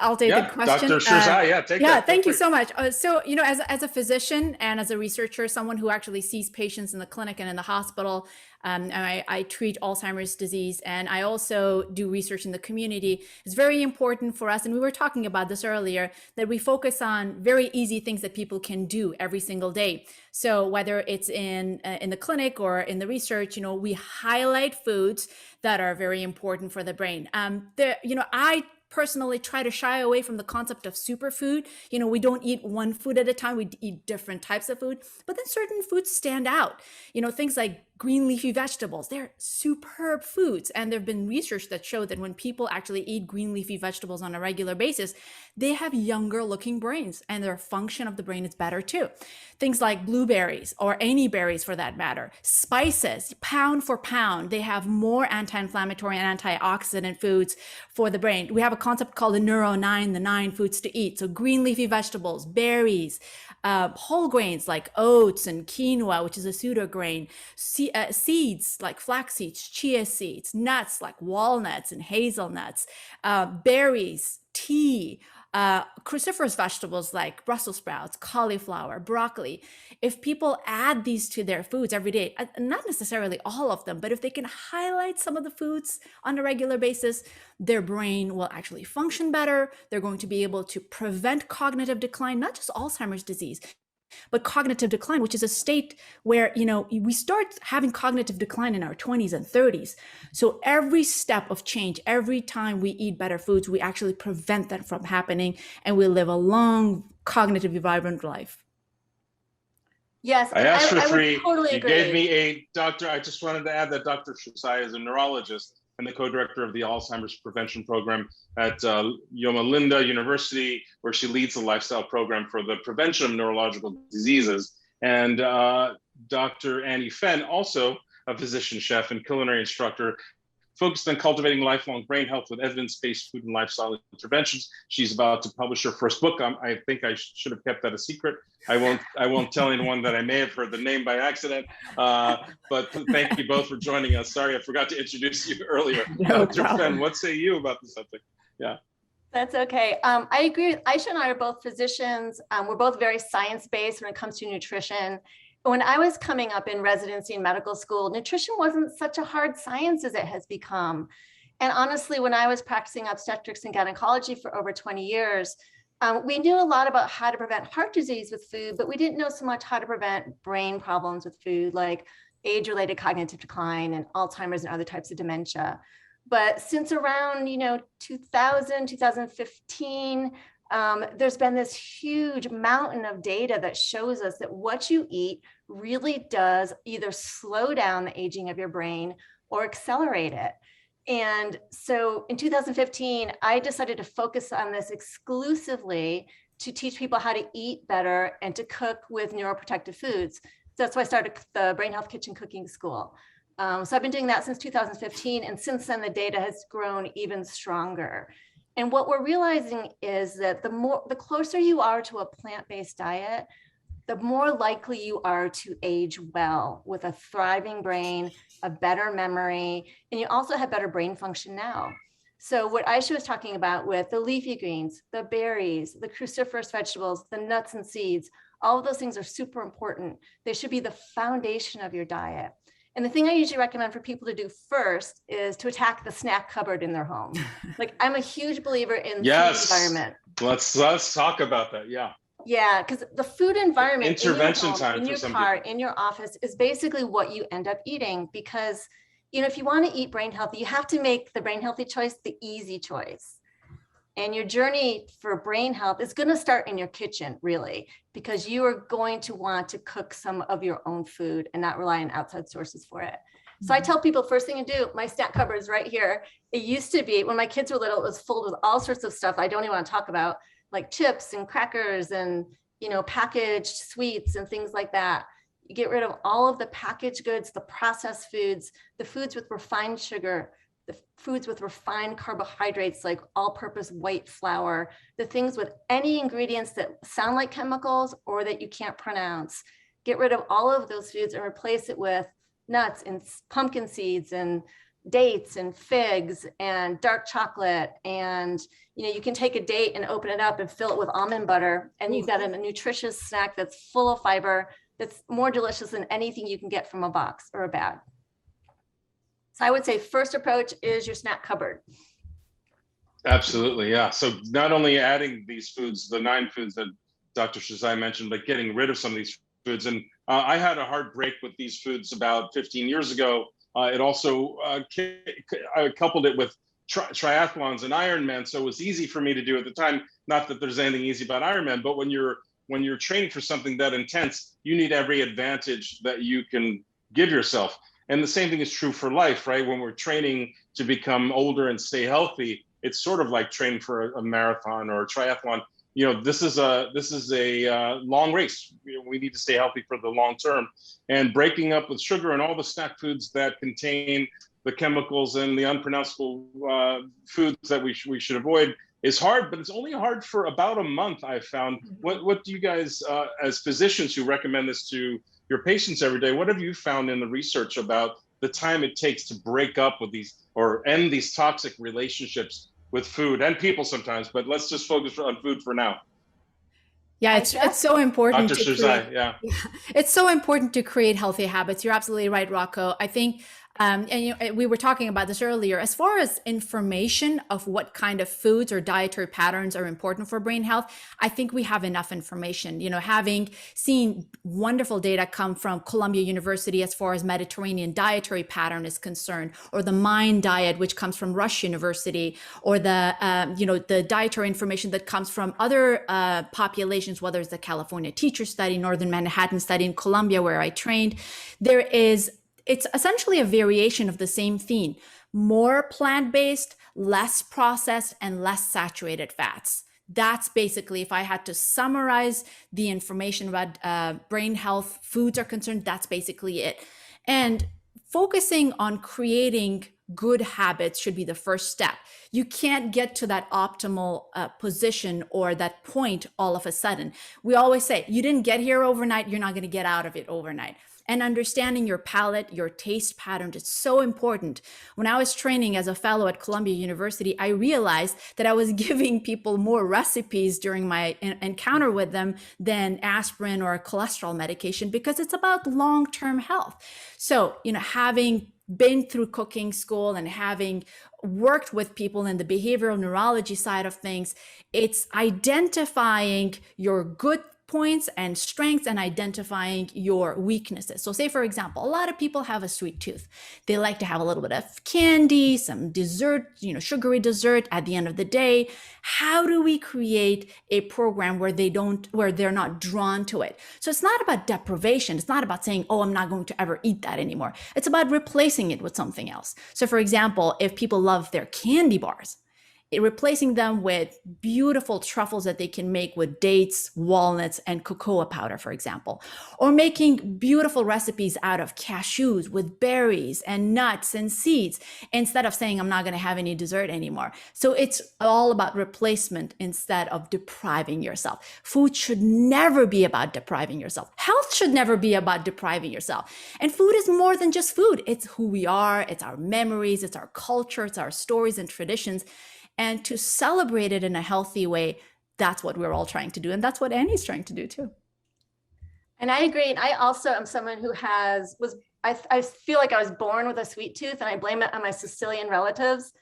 [SPEAKER 12] question.
[SPEAKER 11] Dr. Shirzai, take that.
[SPEAKER 12] Thank you so much. So, as a physician and as a researcher, someone who actually sees patients in the clinic and in the hospital, and I treat Alzheimer's disease, and I also do research in the community. It's very important for us, and we were talking about this earlier, that we focus on very easy things that people can do every single day. So whether it's in the clinic or in the research, we highlight foods that are very important for the brain. I personally try to shy away from the concept of superfood. We don't eat one food at a time, we eat different types of food, but then certain foods stand out. Things like green leafy vegetables, they're superb foods. And there've been research that show that when people actually eat green leafy vegetables on a regular basis, they have younger looking brains and their function of the brain is better too. Things like blueberries, or any berries for that matter, spices, pound for pound, they have more anti-inflammatory and antioxidant foods for the brain. We have a concept called the Neuro-9, the 9 foods to eat. So green leafy vegetables, berries, whole grains like oats and quinoa, which is a pseudograin, seeds like flax seeds, chia seeds, nuts like walnuts and hazelnuts, berries, tea, cruciferous vegetables like Brussels sprouts, cauliflower, broccoli. If people add these to their foods every day, not necessarily all of them, but if they can highlight some of the foods on a regular basis, their brain will actually function better. They're going to be able to prevent cognitive decline, not just Alzheimer's disease, but cognitive decline, which is a state where, we start having cognitive decline in our 20s and 30s. So every step of change, every time we eat better foods, we actually prevent that from happening, and we live a long, cognitively vibrant life.
[SPEAKER 1] Yes,
[SPEAKER 11] I asked for 3.
[SPEAKER 1] Totally
[SPEAKER 11] you
[SPEAKER 1] agree.
[SPEAKER 11] gave me a doctor. I just wanted to add that Dr. Shirzai is a neurologist and the co-director of the Alzheimer's prevention program at Loma Linda University, where she leads the lifestyle program for the prevention of neurological diseases. And Dr. Annie Fenn, also a physician, chef, and culinary instructor, focused on cultivating lifelong brain health with evidence-based food and lifestyle interventions. She's about to publish her first book. I think I should have kept that a secret. I won't tell anyone that I may have heard the name by accident. But thank you both for joining us. Sorry, I forgot to introduce you earlier.
[SPEAKER 7] No
[SPEAKER 11] Dr. Fenn, what say you about the subject? Yeah.
[SPEAKER 1] That's okay. I agree. Aisha and I are both physicians. We're both very science-based when it comes to nutrition. When I was coming up in residency in medical school, nutrition wasn't such a hard science as it has become. And honestly, when I was practicing obstetrics and gynecology for over 20 years, we knew a lot about how to prevent heart disease with food, but we didn't know so much how to prevent brain problems with food, like age-related cognitive decline and Alzheimer's and other types of dementia. But since around 2000, 2015, there's been this huge mountain of data that shows us that what you eat really does either slow down the aging of your brain or accelerate it. And so in 2015, I decided to focus on this exclusively to teach people how to eat better and to cook with neuroprotective foods. So that's why I started the Brain Health Kitchen Cooking School. So I've been doing that since 2015. And since then, the data has grown even stronger. And what we're realizing is that the closer you are to a plant-based diet, the more likely you are to age well with a thriving brain, a better memory, and you also have better brain function now. So what Aisha was talking about with the leafy greens, the berries, the cruciferous vegetables, the nuts and seeds, all of those things are super important. They should be the foundation of your diet. And the thing I usually recommend for people to do first is to attack the snack cupboard in their home. Like, I'm a huge believer in the food environment.
[SPEAKER 11] Let's talk about that. Yeah.
[SPEAKER 1] Yeah, because the food environment
[SPEAKER 11] intervention
[SPEAKER 1] in your home,
[SPEAKER 11] time
[SPEAKER 1] in your
[SPEAKER 11] for some
[SPEAKER 1] car,
[SPEAKER 11] people.
[SPEAKER 1] in your office is basically what you end up eating. Because, if you want to eat brain healthy, you have to make the brain healthy choice the easy choice. And your journey for brain health is going to start in your kitchen, really, because you are going to want to cook some of your own food and not rely on outside sources for it. So I tell people, first thing to do, my snack cupboard is right here. It used to be, when my kids were little, it was filled with all sorts of stuff I don't even want to talk about, like chips and crackers and, packaged sweets and things like that. You get rid of all of the packaged goods, the processed foods, the foods with refined sugar, the foods with refined carbohydrates, like all-purpose white flour, the things with any ingredients that sound like chemicals or that you can't pronounce. Get rid of all of those foods and replace it with nuts and pumpkin seeds and dates and figs and dark chocolate. And, you can take a date and open it up and fill it with almond butter. And you've got a nutritious snack that's full of fiber, that's more delicious than anything you can get from a box or a bag. So I would say first approach is your snack cupboard.
[SPEAKER 11] Absolutely, yeah. So not only adding these foods, the 9 foods that Dr. Shazai mentioned, but getting rid of some of these foods. And I had a hard break with these foods about 15 years ago. It also, I coupled it with triathlons and Ironman. So it was easy for me to do at the time. Not that there's anything easy about Ironman, but when you're training for something that intense, you need every advantage that you can give yourself. And the same thing is true for life, right? When we're training to become older and stay healthy, it's sort of like training for a marathon or a triathlon. This is a long race. We need to stay healthy for the long term. And breaking up with sugar and all the snack foods that contain the chemicals and the unpronounceable foods that we should avoid is hard, but it's only hard for about a month, I've found. What do you guys, as physicians who recommend this to your patients every day, what have you found in the research about the time it takes to break up with these or end these toxic relationships with food and people sometimes, but let's just focus on food for now.
[SPEAKER 12] Yeah, it's so important.
[SPEAKER 11] Dr. Shazai, yeah.
[SPEAKER 12] It's so important to create healthy habits. You're absolutely right, Rocco. I think, and we were talking about this earlier, as far as information of what kind of foods or dietary patterns are important for brain health, I think we have enough information. Having seen wonderful data come from Columbia University as far as Mediterranean dietary pattern is concerned, or the MIND diet, which comes from Rush University, or the dietary information that comes from other populations, whether it's the California Teacher Study, Northern Manhattan Study in Columbia, where I trained. It's essentially a variation of the same theme: more plant-based, less processed, and less saturated fats. That's basically, if I had to summarize the information about brain health foods are concerned, that's basically it. And focusing on creating good habits should be the first step. You can't get to that optimal position or that point all of a sudden. We always say, you didn't get here overnight, you're not going to get out of it overnight. And understanding your palate, your taste pattern is so important. When I was training as a fellow at Columbia University, I realized that I was giving people more recipes during my encounter with them than aspirin or cholesterol medication, because it's about long-term health. So, having been through cooking school and having worked with people in the behavioral neurology side of things, it's identifying your good points and strengths and identifying your weaknesses. So say, for example, a lot of people have a sweet tooth. They like to have a little bit of candy, some dessert, sugary dessert at the end of the day. How do we create a program where they're not drawn to it? So it's not about deprivation. It's not about saying, oh, I'm not going to ever eat that anymore. It's about replacing it with something else. So for example, if people love their candy bars, replacing them with beautiful truffles that they can make with dates, walnuts, and cocoa powder, for example, or making beautiful recipes out of cashews with berries and nuts and seeds, instead of saying, I'm not going to have any dessert anymore. So it's all about replacement instead of depriving yourself. Food should never be about depriving yourself. Health should never be about depriving yourself. And food is more than just food. It's who we are. It's our memories. It's our culture. It's our stories and traditions. And to celebrate it in a healthy way, that's what we're all trying to do. And that's what Annie's trying to do too.
[SPEAKER 1] And I agree. And I also am someone who I feel like I was born with a sweet tooth, and I blame it on my Sicilian relatives.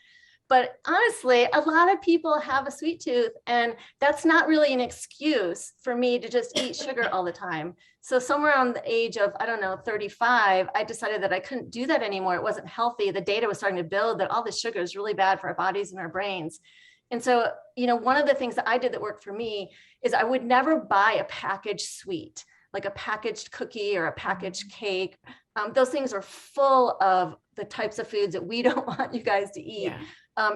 [SPEAKER 1] But honestly, a lot of people have a sweet tooth, and that's not really an excuse for me to just eat sugar all the time. So somewhere on the age of, 35, I decided that I couldn't do that anymore. It wasn't healthy. The data was starting to build that all this sugar is really bad for our bodies and our brains. And so, one of the things that I did that worked for me is I would never buy a packaged sweet, like a packaged cookie or a packaged cake. Those things are full of the types of foods that we don't want you guys to eat.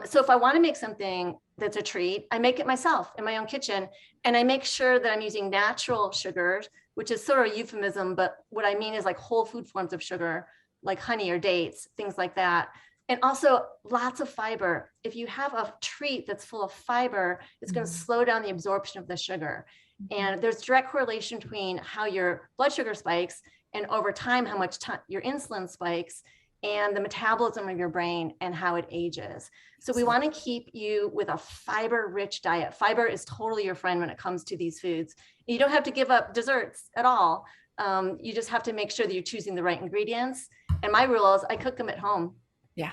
[SPEAKER 1] So if I want to make something that's a treat, I make it myself in my own kitchen. And I make sure that I'm using natural sugars, which is sort of a euphemism, but what I mean is like whole food forms of sugar, like honey or dates, things like that. And also lots of fiber. If you have a treat that's full of fiber, it's going to slow down the absorption of the sugar. And there's direct correlation between how your blood sugar spikes and over time, how much your insulin spikes and the metabolism of your brain and how it ages. So we want to keep you with a fiber-rich diet. Fiber is totally your friend when it comes to these foods. You don't have to give up desserts at all. You just have to make sure that you're choosing the right ingredients. And my rule is I cook them at home.
[SPEAKER 12] Yeah.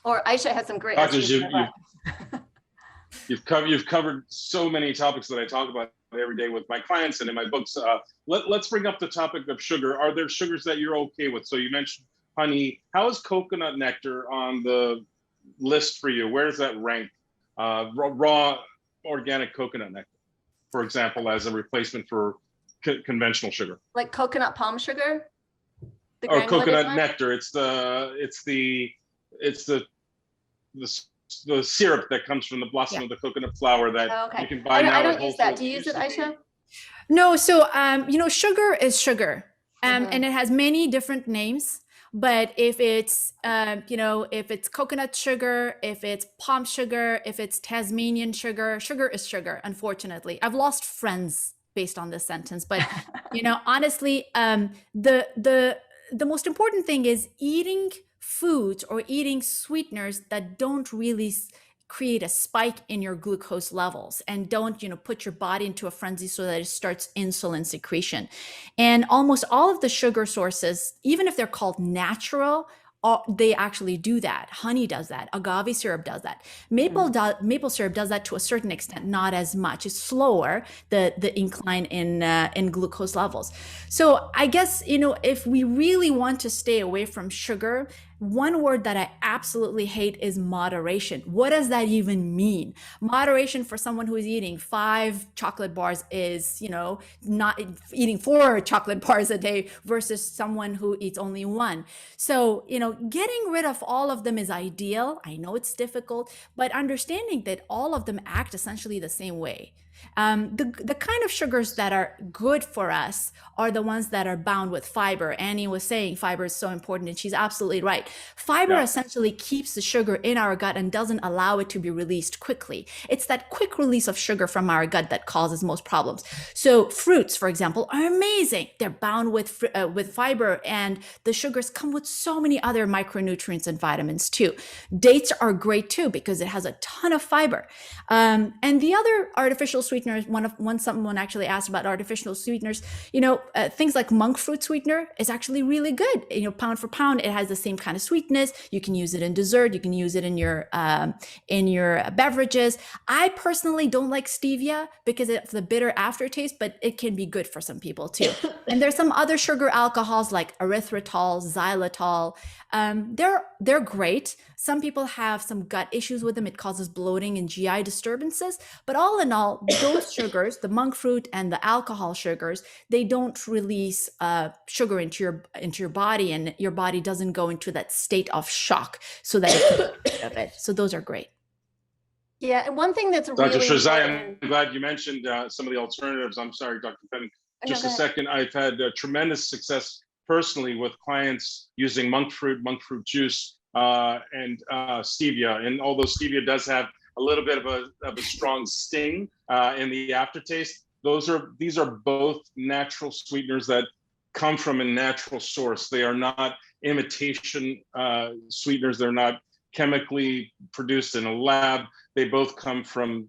[SPEAKER 1] Or Aisha has some great
[SPEAKER 11] Doctors,
[SPEAKER 1] recipes.
[SPEAKER 11] you've covered so many topics that I talk about every day with my clients and in my books. Let's bring up the topic of sugar. Are there sugars that you're okay with? So you mentioned honey. How is coconut nectar on the list for you? Where does that rank? Raw organic coconut nectar, for example, as a replacement for conventional sugar.
[SPEAKER 1] Like coconut palm sugar?
[SPEAKER 11] Or coconut nectar. It's the syrup that comes from the blossom of the coconut flower that you can buy now.
[SPEAKER 1] I don't use that. Do you use it, Aisha?
[SPEAKER 12] No. So, sugar is sugar, and it has many different names. But if it's, if it's coconut sugar, if it's palm sugar, if it's Tasmanian sugar, sugar is sugar, unfortunately. I've lost friends based on this sentence, but, honestly, the most important thing is eating foods or eating sweeteners that don't really create a spike in your glucose levels and don't, put your body into a frenzy so that it starts insulin secretion. And almost all of the sugar sources, even if they're called natural, they actually do that. Honey does that. Agave syrup does that. Maple syrup does that to a certain extent, not as much. It's slower, the incline in glucose levels. So I guess, if we really want to stay away from sugar, one word that I absolutely hate is moderation. What does that even mean? Moderation for someone who is eating 5 chocolate bars is, not eating 4 chocolate bars a day versus someone who eats only 1. So, getting rid of all of them is ideal. I know it's difficult, but understanding that all of them act essentially the same way. The kind of sugars that are good for us are the ones that are bound with fiber. Annie was saying fiber is so important, and she's absolutely right. Fiber essentially keeps the sugar in our gut and doesn't allow it to be released quickly. It's that quick release of sugar from our gut that causes most problems. So fruits, for example, are amazing. They're bound with fiber, and the sugars come with so many other micronutrients and vitamins too. Dates are great too because it has a ton of fiber. And the other artificial sweeteners, someone actually asked about artificial sweeteners, things like monk fruit sweetener is actually really good. Pound for pound, it has the same kind of sweetness. You can use it in dessert. You can use it in your beverages. I personally don't like stevia because of the bitter aftertaste, but it can be good for some people too. And there's some other sugar alcohols like erythritol, xylitol. They're great. Some people have some gut issues with them. It causes bloating and GI disturbances. But all in all, those sugars, the monk fruit and the alcohol sugars, they don't release sugar into your body, and your body doesn't go into that state of shock so that it can get rid of it. So those are great.
[SPEAKER 1] Yeah, and one thing that's
[SPEAKER 11] Dr.
[SPEAKER 1] really
[SPEAKER 11] Sherzai, I'm glad you mentioned some of the alternatives. I'm sorry, Dr. Fenn. Just a second. I've had tremendous success personally with clients using monk fruit juice, and stevia. And although stevia does have a little bit of a strong sting in the aftertaste, these are both natural sweeteners that come from a natural source. They are not imitation sweeteners. They're not chemically produced in a lab. They both come from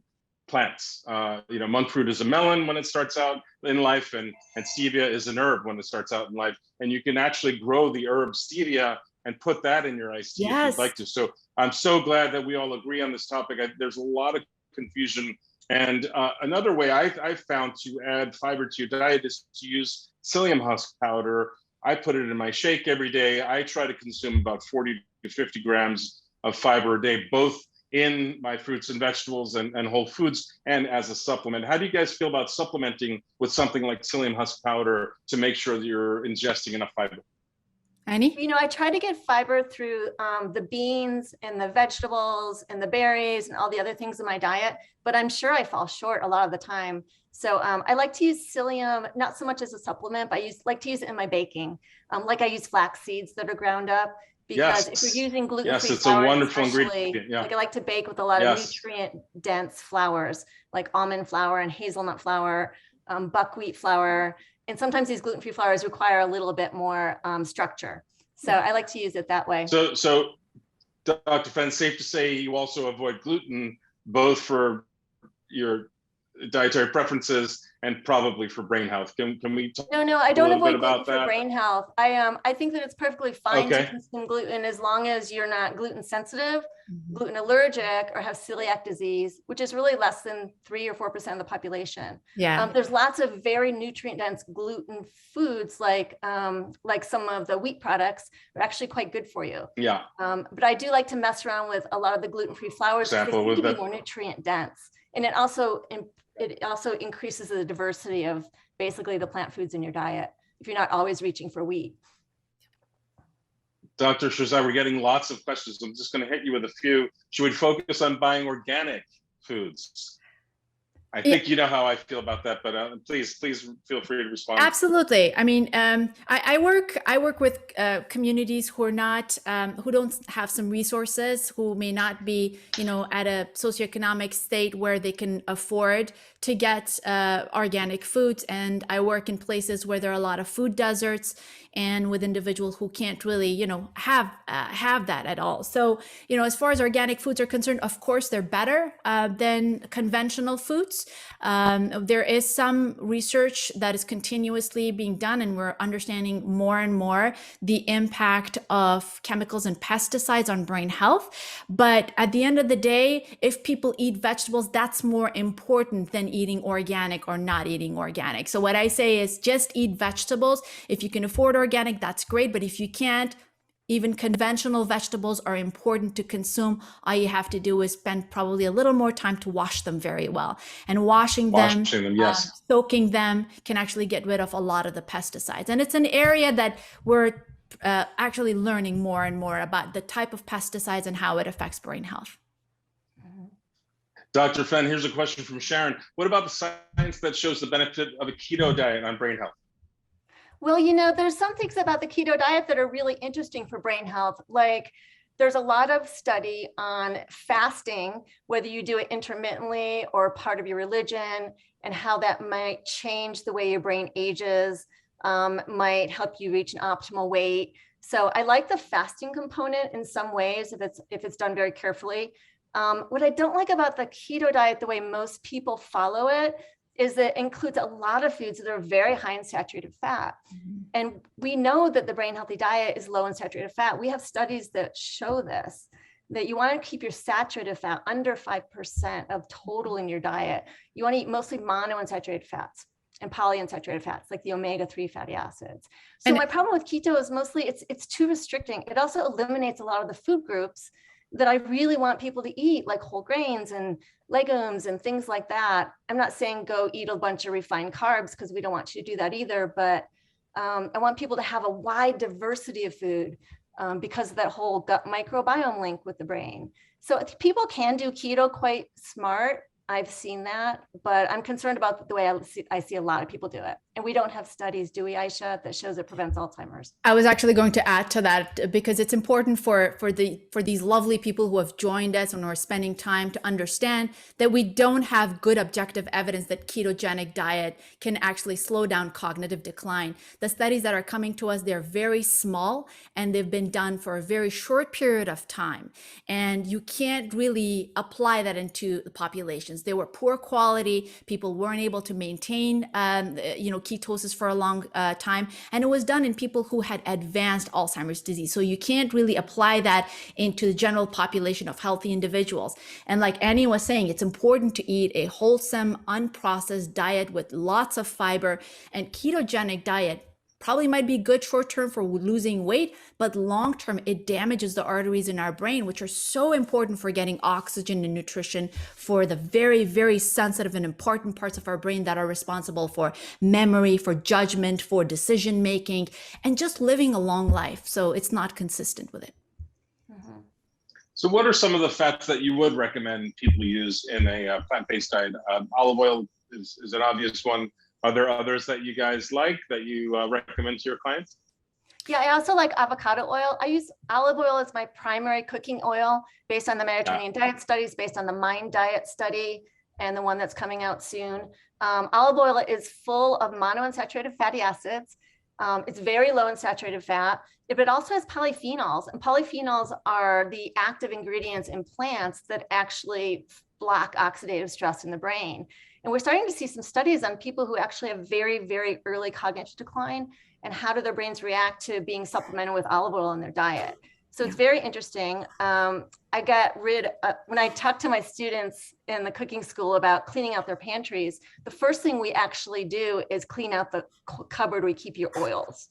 [SPEAKER 11] plants. Monk fruit is a melon when it starts out in life, and stevia is an herb when it starts out in life. And you can actually grow the herb stevia and put that in your iced tea if you'd like to. So I'm so glad that we all agree on this topic. There's a lot of confusion. And another way I've found to add fiber to your diet is to use psyllium husk powder. I put it in my shake every day. I try to consume about 40 to 50 grams of fiber a day, both in my fruits and vegetables and whole foods and as a supplement. How do you guys feel about supplementing with something like psyllium husk powder to make sure that you're ingesting enough fiber?
[SPEAKER 12] Annie?
[SPEAKER 1] You know, I try to get fiber through the beans and the vegetables and the berries and all the other things in my diet, but I'm sure I fall short a lot of the time. So I like to use psyllium, not so much as a supplement, but I like to use it in my baking. Like I use flax seeds that are ground up, because if you're using gluten-free
[SPEAKER 11] yes, it's
[SPEAKER 1] flour,
[SPEAKER 11] a wonderful ingredient. Yeah.
[SPEAKER 1] Like I like to bake with a lot of nutrient-dense flours, like almond flour and hazelnut flour, buckwheat flour. And sometimes these gluten-free flours require a little bit more structure. So I like to use it that way.
[SPEAKER 11] So Dr. Fenn, safe to say you also avoid gluten, both for your dietary preferences and probably for brain health. Can we talk
[SPEAKER 1] No, I don't avoid gluten for
[SPEAKER 11] that?
[SPEAKER 1] brain health. I think that it's perfectly fine to consume gluten as long as you're not gluten sensitive, gluten allergic, or have celiac disease, which is really less than 3 or 4% of the population.
[SPEAKER 12] Yeah.
[SPEAKER 1] There's lots of very nutrient dense gluten foods, like some of the wheat products are actually quite good for you.
[SPEAKER 11] Yeah.
[SPEAKER 1] But I do like to mess around with a lot of the gluten-free flours because they tend to be more nutrient dense. And it also increases the diversity of basically the plant foods in your diet if you're not always reaching for wheat.
[SPEAKER 11] Dr. Shirzai, we're getting lots of questions. I'm just going to hit you with a few. Should we focus on buying organic foods? I think you know how I feel about that, but please feel free to respond.
[SPEAKER 12] Absolutely. I mean, I work with communities who are not, who don't have some resources, who may not be, at a socioeconomic state where they can afford to get organic foods. And I work in places where there are a lot of food deserts, and with individuals who can't really, have that at all. So, as far as organic foods are concerned, of course, they're better than conventional foods. There is some research that is continuously being done, and we're understanding more and more the impact of chemicals and pesticides on brain health. But at the end of the day, if people eat vegetables, that's more important than eating organic or not eating organic. So what I say is just eat vegetables. If you can afford organic, that's great. But if you can't, even conventional vegetables are important to consume. All you have to do is spend probably a little more time to wash them very well. And washing them,
[SPEAKER 11] yes.
[SPEAKER 12] Soaking them can actually get rid of a lot of the pesticides. And it's an area that we're actually learning more and more about the type of pesticides and how it affects brain health.
[SPEAKER 11] Dr. Fenn, here's a question from Sharon. What about the science that shows the benefit of a keto diet on brain health?
[SPEAKER 1] Well, there's some things about the keto diet that are really interesting for brain health. Like there's a lot of study on fasting, whether you do it intermittently or part of your religion, and how that might change the way your brain ages, might help you reach an optimal weight. So I like the fasting component in some ways if it's done very carefully. What I don't like about the keto diet, the way most people follow it, is that it includes a lot of foods that are very high in saturated fat. Mm-hmm. And we know that the brain healthy diet is low in saturated fat. We have studies that show this, that you want to keep your saturated fat under 5% of total in your diet. You want to eat mostly monounsaturated fats and polyunsaturated fats, like the omega-3 fatty acids. So my problem with keto is mostly it's too restricting. It also eliminates a lot of the food groups that I really want people to eat, like whole grains and legumes and things like that. I'm not saying go eat a bunch of refined carbs, because we don't want you to do that either, but I want people to have a wide diversity of food because of that whole gut microbiome link with the brain. So people can do keto quite smart. I've seen that, but I'm concerned about the way I see a lot of people do it. And we don't have studies, do we, Aisha, that shows it prevents Alzheimer's?
[SPEAKER 12] I was actually going to add to that, because it's important for these lovely people who have joined us and are spending time to understand that we don't have good objective evidence that ketogenic diet can actually slow down cognitive decline. The studies that are coming to us, they're very small, and they've been done for a very short period of time. And you can't really apply that into the populations. They were poor quality. People weren't able to maintain, ketosis for a long time. And it was done in people who had advanced Alzheimer's disease. So you can't really apply that into the general population of healthy individuals. And like Annie was saying, it's important to eat a wholesome, unprocessed diet with lots of fiber. And ketogenic diet probably might be good short term for losing weight, but long term, it damages the arteries in our brain, which are so important for getting oxygen and nutrition for the very, very sensitive and important parts of our brain that are responsible for memory, for judgment, for decision making, and just living a long life. So it's not consistent with it.
[SPEAKER 11] So what are some of the fats that you would recommend people use in a plant-based diet? Olive oil is an obvious one. Are there others that you guys like that you recommend to your clients?
[SPEAKER 13] Yeah, I also like avocado oil. I use olive oil as my primary cooking oil based on the Mediterranean diet studies, based on the Mind Diet study, and the one that's coming out soon. Olive oil is full of monounsaturated fatty acids. It's very low in saturated fat, but it also has polyphenols, and polyphenols are the active ingredients in plants that actually block oxidative stress in the brain. And we're starting to see some studies on people who actually have very, very early cognitive decline and how do their brains react to being supplemented with olive oil in their diet. So it's very interesting. I got rid of, when I talked to my students in the cooking school about cleaning out their pantries, the first thing we actually do is clean out the cupboard where you keep your oils.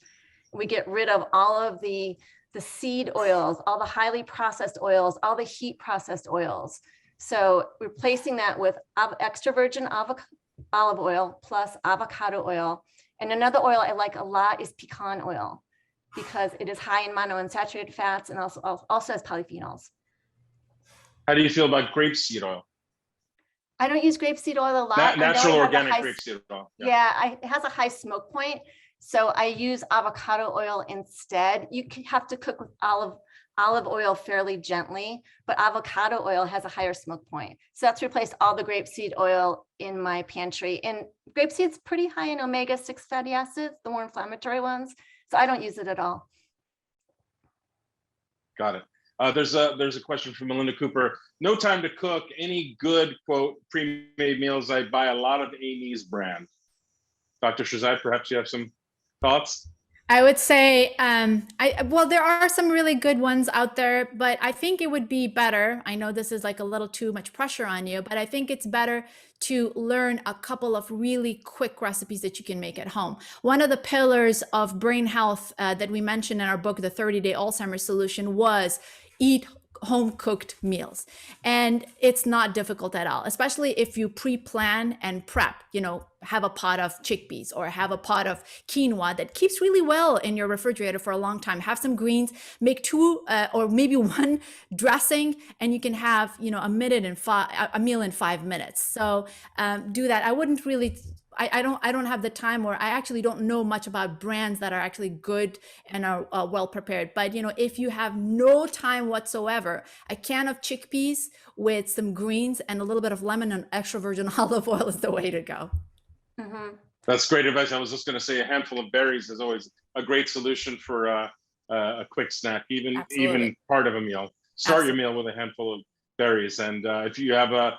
[SPEAKER 13] We get rid of all of the seed oils, all the highly processed oils, all the heat processed oils. So replacing that with extra virgin olive oil plus avocado oil. And another oil I like a lot is pecan oil, because it is high in monounsaturated fats and also has polyphenols.
[SPEAKER 11] How do you feel about grapeseed oil?
[SPEAKER 13] I don't use grapeseed oil a lot.
[SPEAKER 11] Natural organic grapeseed oil.
[SPEAKER 13] Yeah, it has a high smoke point. So I use avocado oil instead. You have to cook with olive oil fairly gently, but avocado oil has a higher smoke point. So that's replaced all the grapeseed oil in my pantry. And grapeseed's pretty high in omega-6 fatty acids, the more inflammatory ones. So I don't use it at all.
[SPEAKER 11] Got it. There's a question from Melinda Cooper. No time to cook. Any good, quote, pre-made meals? I buy a lot of Amy's brand. Dr. Shahzad, perhaps you have some thoughts?
[SPEAKER 12] I would say, well, there are some really good ones out there, but I think it would be better. I know this is like a little too much pressure on you, but I think it's better to learn a couple of really quick recipes that you can make at home. One of the pillars of brain health that we mentioned in our book, The 30-Day Alzheimer's Solution, was eat home cooked meals. And it's not difficult at all, especially if you pre-plan and prep, have a pot of chickpeas or have a pot of quinoa that keeps really well in your refrigerator for a long time. Have some greens, make two or maybe one dressing, and you can have, a meal in 5 minutes. So do that. I wouldn't really, I don't have the time, or I actually don't know much about brands that are actually good and are well prepared. But if you have no time whatsoever, a can of chickpeas with some greens and a little bit of lemon and extra virgin olive oil is the way to go.
[SPEAKER 13] Mm-hmm.
[SPEAKER 11] That's great advice. I was just going to say a handful of berries is always a great solution for a quick snack, even part of a meal. Start your meal with a handful of berries, and if you have a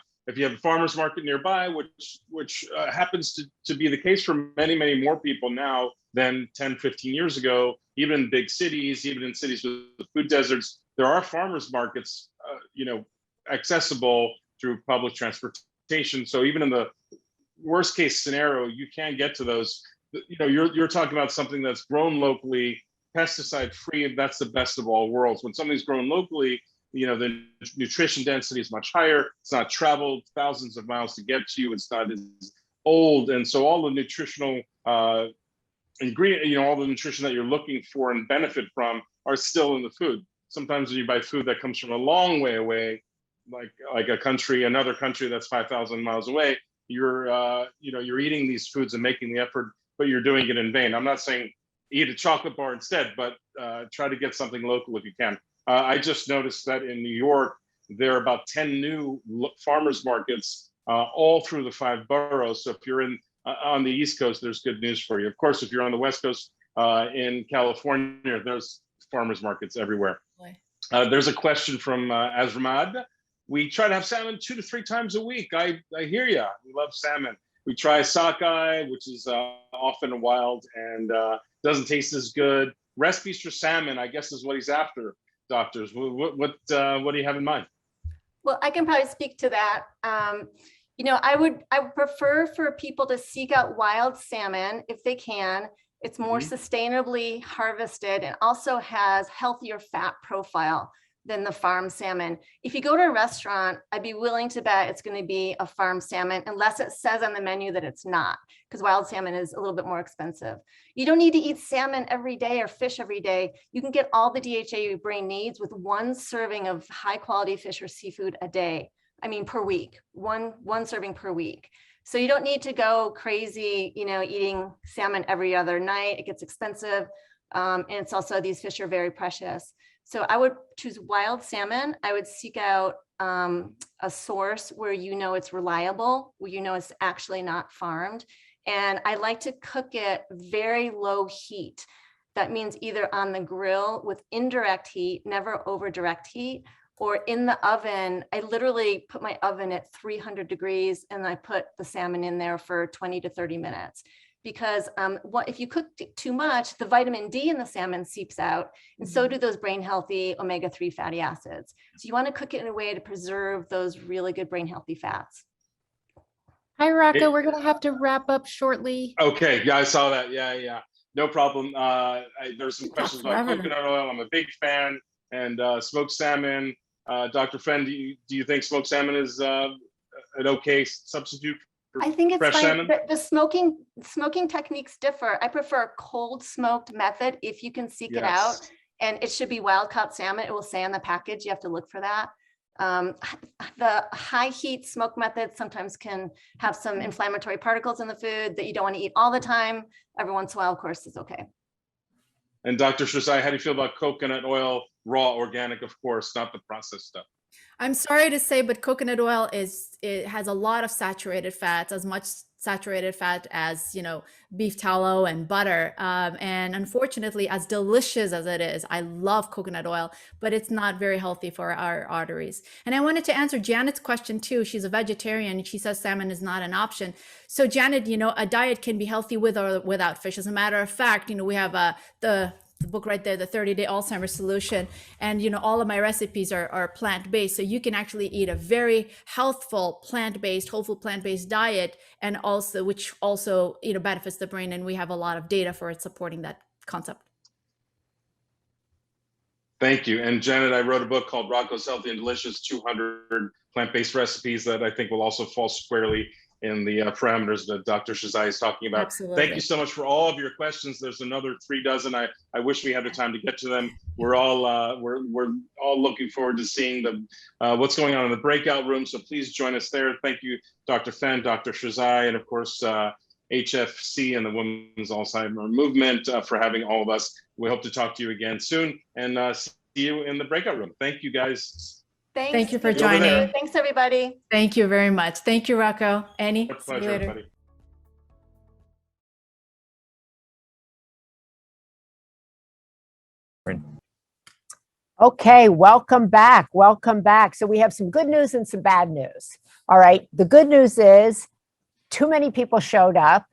[SPEAKER 11] farmer's market nearby, which happens to be the case for many, many more people now than 10, 15 years ago, even in big cities, even in cities with food deserts, there are farmers markets, accessible through public transportation. So even in the worst case scenario, you can get to those. You're talking about something that's grown locally, pesticide free. That's the best of all worlds. When something's grown locally, the nutrition density is much higher. It's not traveled thousands of miles to get to you. It's not as old. And so all the nutritional ingredient, all the nutrition that you're looking for and benefit from are still in the food. Sometimes when you buy food that comes from a long way away, like another country that's 5,000 miles away, you're eating these foods and making the effort, but you're doing it in vain. I'm not saying eat a chocolate bar instead, but try to get something local if you can. I just noticed that in New York, there are about 10 new farmers markets all through the 5 boroughs. So if you're on the East Coast, there's good news for you. Of course, if you're on the West Coast in California, there's farmers markets everywhere. There's a question from Azramad. We try to have salmon 2 to 3 times a week. I hear you. We love salmon. We try sockeye, which is often wild and doesn't taste as good. Recipes for salmon, I guess, is what he's after. Doctors, what do you have in mind?
[SPEAKER 13] Well, I can probably speak to that. I would prefer for people to seek out wild salmon if they can. It's more sustainably harvested and also has healthier fat profile than the farm salmon. If you go to a restaurant, I'd be willing to bet it's going to be a farm salmon unless it says on the menu that it's not, because wild salmon is a little bit more expensive. You don't need to eat salmon every day or fish every day. You can get all the DHA your brain needs with one serving of high quality fish or seafood a day. I mean, per week, one serving per week. So you don't need to go crazy, eating salmon every other night. It gets expensive. And it's also, these fish are very precious. So I would choose wild salmon. I would seek out a source where it's reliable, where it's actually not farmed. And I like to cook it very low heat. That means either on the grill with indirect heat, never over direct heat, or in the oven. I literally put my oven at 300 degrees and I put the salmon in there for 20 to 30 minutes. Because if you cook too much, the vitamin D in the salmon seeps out, and so do those brain healthy omega-3 fatty acids. So you want to cook it in a way to preserve those really good brain healthy fats.
[SPEAKER 14] Hi, Rocco. We're going to have to wrap up shortly.
[SPEAKER 11] Okay. Yeah, I saw that. Yeah. No problem. There's some questions about coconut oil. I'm a big fan. And smoked salmon. Dr. Fenn, do you think smoked salmon is an okay substitute?
[SPEAKER 13] I think it's
[SPEAKER 11] fresh
[SPEAKER 13] fine.
[SPEAKER 11] salmon?
[SPEAKER 13] The smoking techniques differ. I prefer a cold smoked method if you can seek it out, and it should be wild caught salmon. It will say on the package. You have to look for that. The high heat smoke method sometimes can have some inflammatory particles in the food that you don't want to eat all the time. Every once in a while, of course, is okay.
[SPEAKER 11] And Dr. Shazai, how do you feel about coconut oil, raw, organic, of course, not the processed stuff?
[SPEAKER 12] I'm sorry to say, but coconut oil it has a lot of saturated fats, as much saturated fat as beef tallow and butter. And unfortunately, as delicious as it is, I love coconut oil, but it's not very healthy for our arteries. And I wanted to answer Janet's question too. She's a vegetarian and she says salmon is not an option. So Janet, a diet can be healthy with or without fish. As a matter of fact, we have the book right there, the 30-day Alzheimer's solution. And, all of my recipes are plant-based. So you can actually eat a very healthful, plant-based, whole food plant-based diet, and also, which also, benefits the brain. And we have a lot of data for it supporting that concept.
[SPEAKER 11] Thank you. And Janet, I wrote a book called Rocco's Healthy and Delicious, 200 plant-based recipes that I think will also fall squarely in the parameters that Dr. Shazai is talking about.
[SPEAKER 12] Absolutely.
[SPEAKER 11] Thank you so much for all of your questions. There's another 3 dozen. I wish we had the time to get to them. We're all looking forward to seeing what's going on in the breakout room. So please join us there. Thank you, Dr. Fenn, Dr. Shazai, and of course, HFC and the Women's Alzheimer Movement for having all of us. We hope to talk to you again soon and see you in the breakout room. Thank you, guys.
[SPEAKER 13] Thanks.
[SPEAKER 12] Thank you for joining.
[SPEAKER 13] Thanks, everybody.
[SPEAKER 12] Thank you very much. Thank you, Rocco. Annie,
[SPEAKER 11] My
[SPEAKER 12] see you
[SPEAKER 11] pleasure,
[SPEAKER 12] later.
[SPEAKER 11] everybody.
[SPEAKER 7] Okay, welcome back. Welcome back. So we have some good news and some bad news. All right. The good news is too many people showed up,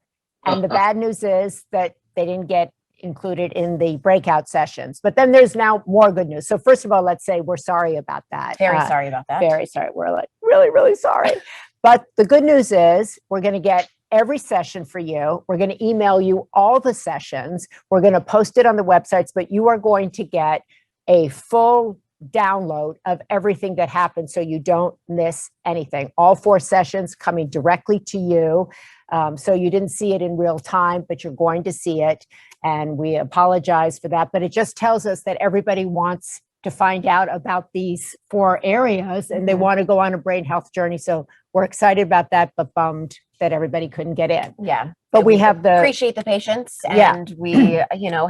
[SPEAKER 7] and the bad news is that they didn't get included in the breakout sessions. But then there's now more good news. So first of all, let's say we're sorry about that.
[SPEAKER 8] Very sorry about that.
[SPEAKER 7] Very sorry. We're like really, really sorry. But the good news is we're going to get every session for you. We're going to email you all the sessions. We're going to post it on the websites, but you are going to get a full download of everything that happened so you don't miss anything. All 4 sessions coming directly to you. So you didn't see it in real time, but you're going to see it. And we apologize for that. But it just tells us that everybody wants to find out about these 4 areas and they want to go on a brain health journey. So we're excited about that, but bummed that everybody couldn't get in.
[SPEAKER 8] Yeah.
[SPEAKER 7] But we have the
[SPEAKER 8] appreciate the patience, and we,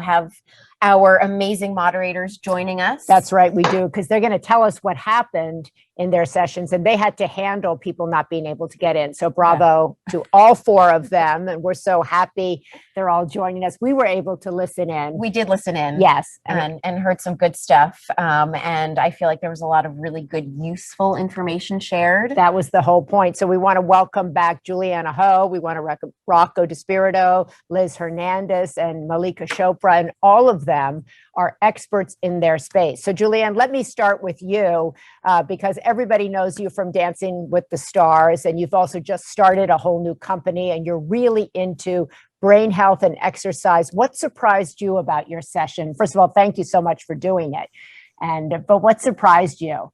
[SPEAKER 8] have our amazing moderators joining us.
[SPEAKER 7] That's right, we do, because they're going to tell us what happened in their sessions, and they had to handle people not being able to get in. So bravo to all 4 of them, and we're so happy they're all joining us. We were able to listen in.
[SPEAKER 8] We did listen in.
[SPEAKER 7] Yes.
[SPEAKER 8] And heard some good stuff. And I feel like there was a lot of really good, useful information shared.
[SPEAKER 7] That was the whole point. So we want to welcome back Juliana Ho. We want to Rocco DeSpirito, Liz Hernandez, and Malika Chopra, and all of them are experts in their space. So Julianne, let me start with you because everybody knows you from Dancing with the Stars, and you've also just started a whole new company, and you're really into brain health and exercise. What surprised you about your session? First of all, thank you so much for doing it. But what surprised you?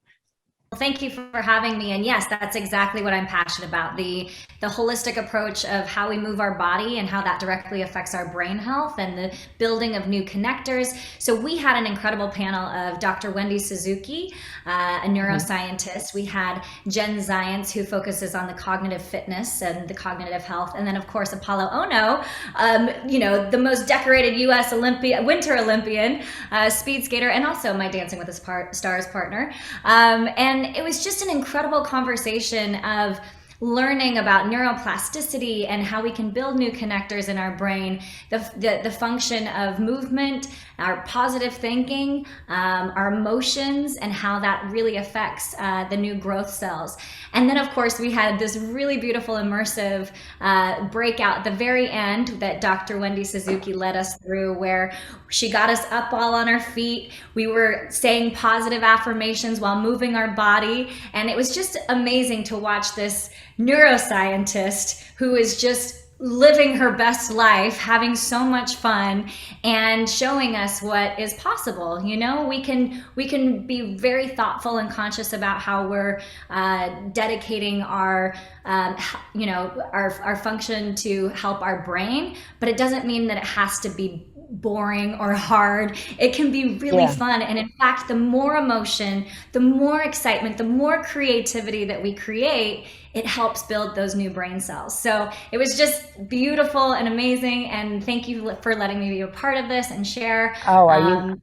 [SPEAKER 15] Well, thank you for having me. And yes, that's exactly what I'm passionate about. The holistic approach of how we move our body and how that directly affects our brain health and the building of new connectors. So we had an incredible panel of Dr. Wendy Suzuki, a neuroscientist. We had Jen Zients, who focuses on the cognitive fitness and the cognitive health. And then of course, Apollo Ono, the most decorated US Winter Olympian, speed skater, and also my Dancing with the Stars partner. And it was just an incredible conversation of learning about neuroplasticity and how we can build new connectors in our brain, the function of movement, our positive thinking, our emotions, and how that really affects the new growth cells. And then of course we had this really beautiful immersive breakout at the very end that Dr. Wendy Suzuki led us through, where she got us up all on our feet. We were saying positive affirmations while moving our body. And it was just amazing to watch this neuroscientist who is just living her best life, having so much fun, and showing us what is possible. We can be very thoughtful and conscious about how we're dedicating our function to help our brain, but it doesn't mean that it has to be boring or hard. It can be really fun. And in fact, the more emotion, the more excitement, the more creativity that we create, it helps build those new brain cells. So it was just beautiful and amazing. And thank you for letting me be a part of this and share.
[SPEAKER 7] Oh, are you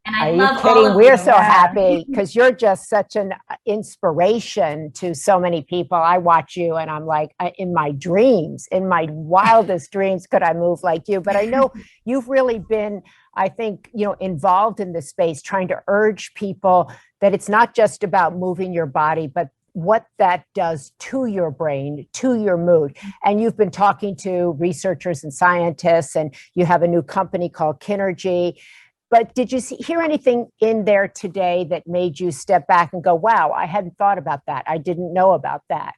[SPEAKER 7] kidding? We're so happy because you're just such an inspiration to so many people. I watch you and I'm like, in my wildest dreams, could I move like you? But I know you've really been, I think, involved in this space, trying to urge people that it's not just about moving your body, but what that does to your brain, to your mood. And you've been talking to researchers and scientists, and you have a new company called Kinergy. But did you hear anything in there today that made you step back and go, wow, I hadn't thought about that. I didn't know about that.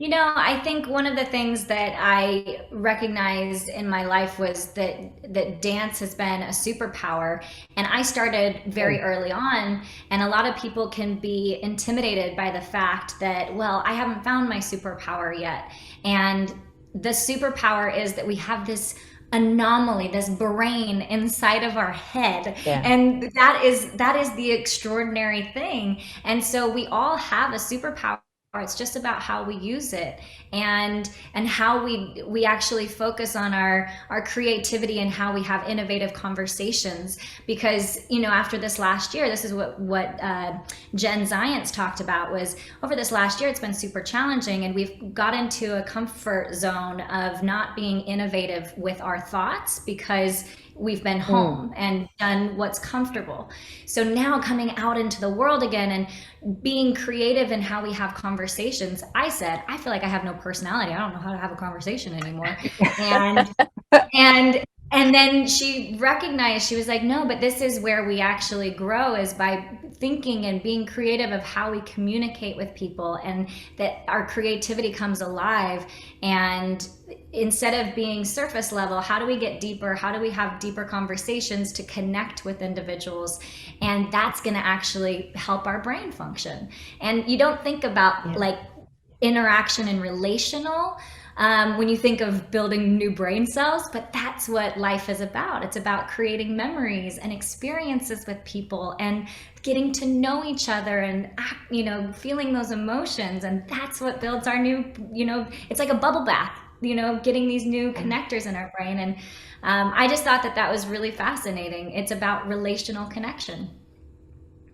[SPEAKER 15] I think one of the things that I recognized in my life was that dance has been a superpower. And I started very early on, and a lot of people can be intimidated by the fact that, well, I haven't found my superpower yet. And the superpower is that we have this anomaly, this brain inside of our head. And that is the extraordinary thing. And so we all have a superpower. It's just about how we use it and how we actually focus on our creativity and how we have innovative conversations. Because after this last year, this is what Jen Zients talked about, was over this last year it's been super challenging, and we've got into a comfort zone of not being innovative with our thoughts because we've been home and done what's comfortable. So now coming out into the world again and being creative in how we have conversations, I said, I feel like I have no personality. I don't know how to have a conversation anymore. And then she recognized, she was like, no, but this is where we actually grow, is by thinking and being creative of how we communicate with people, and that our creativity comes alive. And instead of being surface level, how do we get deeper? How do we have deeper conversations to connect with individuals? And that's going to actually help our brain function. And you don't think about like interaction and relational when you think of building new brain cells, but that's what life is about. It's about creating memories and experiences with people and getting to know each other and, feeling those emotions. And that's what builds our new, it's like a bubble bath, getting these new connectors in our brain. And I just thought that was really fascinating. It's about relational connection.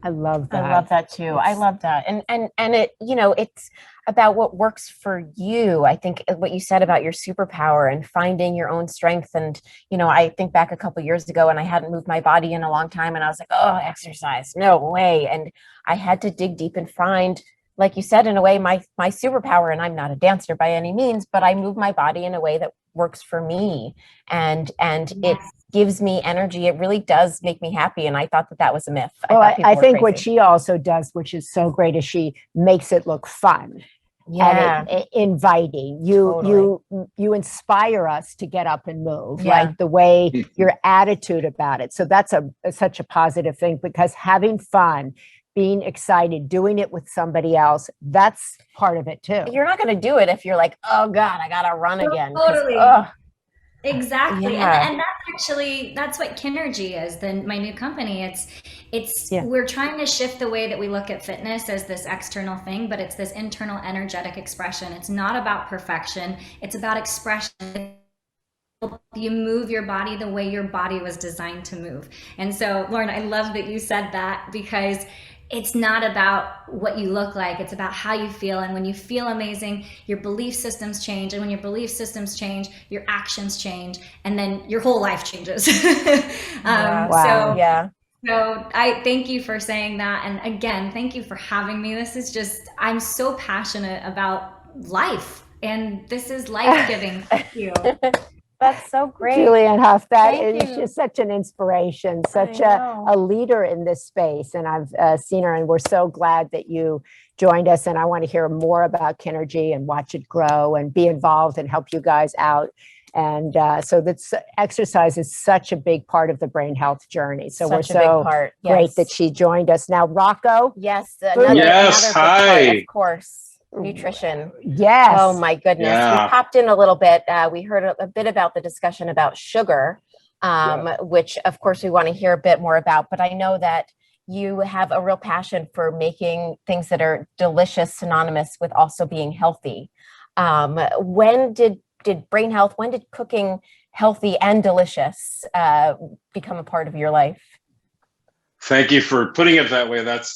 [SPEAKER 7] I love that.
[SPEAKER 8] I love that too. I love that. And it, it's about what works for you. I think what you said about your superpower and finding your own strength. And, I think back a couple of years ago, and I hadn't moved my body in a long time, and I was like, oh, exercise, no way. And I had to dig deep and find, like you said, in a way, my superpower. And I'm not a dancer by any means, but I move my body in a way that works for me. And it gives me energy. It really does make me happy. And I thought that was a myth.
[SPEAKER 7] I think what she also does, which is so great, is she makes it look fun. and inviting. You inspire us to get up and move, like the way your attitude about it. So that's such a positive thing, because having fun, being excited, doing it with somebody else, that's part of it too.
[SPEAKER 8] You're not going to do it if you're like, oh God, I got to run again.
[SPEAKER 15] Totally. Exactly. And that's what Kinergy is, my new company. We're trying to shift the way that we look at fitness as this external thing, but it's this internal energetic expression. It's not about perfection. It's about expression. You move your body the way your body was designed to move. And so, Lauren, I love that you said that, because it's not about what you look like, it's about how you feel. And when you feel amazing, your belief systems change. And when your belief systems change, your actions change. And then your whole life changes. So I thank you for saying that. And again, thank you for having me. This is I'm so passionate about life. And this is life-giving. Thank you.
[SPEAKER 8] That's so great.
[SPEAKER 7] Julianne Hough, is just such an inspiration, such a leader in this space. And I've seen her, and we're so glad that you joined us. And I want to hear more about Kinergy and watch it grow and be involved and help you guys out. And so that's exercise is such a big part of the brain health journey. So we're so great that she joined us. Now, Rocco.
[SPEAKER 8] Yes. Another
[SPEAKER 11] hi.
[SPEAKER 8] Part, of course. Nutrition.
[SPEAKER 7] Yes.
[SPEAKER 8] Oh my goodness. We popped in a little bit. We heard a bit about the discussion about sugar, which of course we want to hear a bit more about, but I know that you have a real passion for making things that are delicious synonymous with also being healthy. When did brain health, when did cooking healthy and delicious become a part of your life?
[SPEAKER 11] Thank you for putting it that way. That's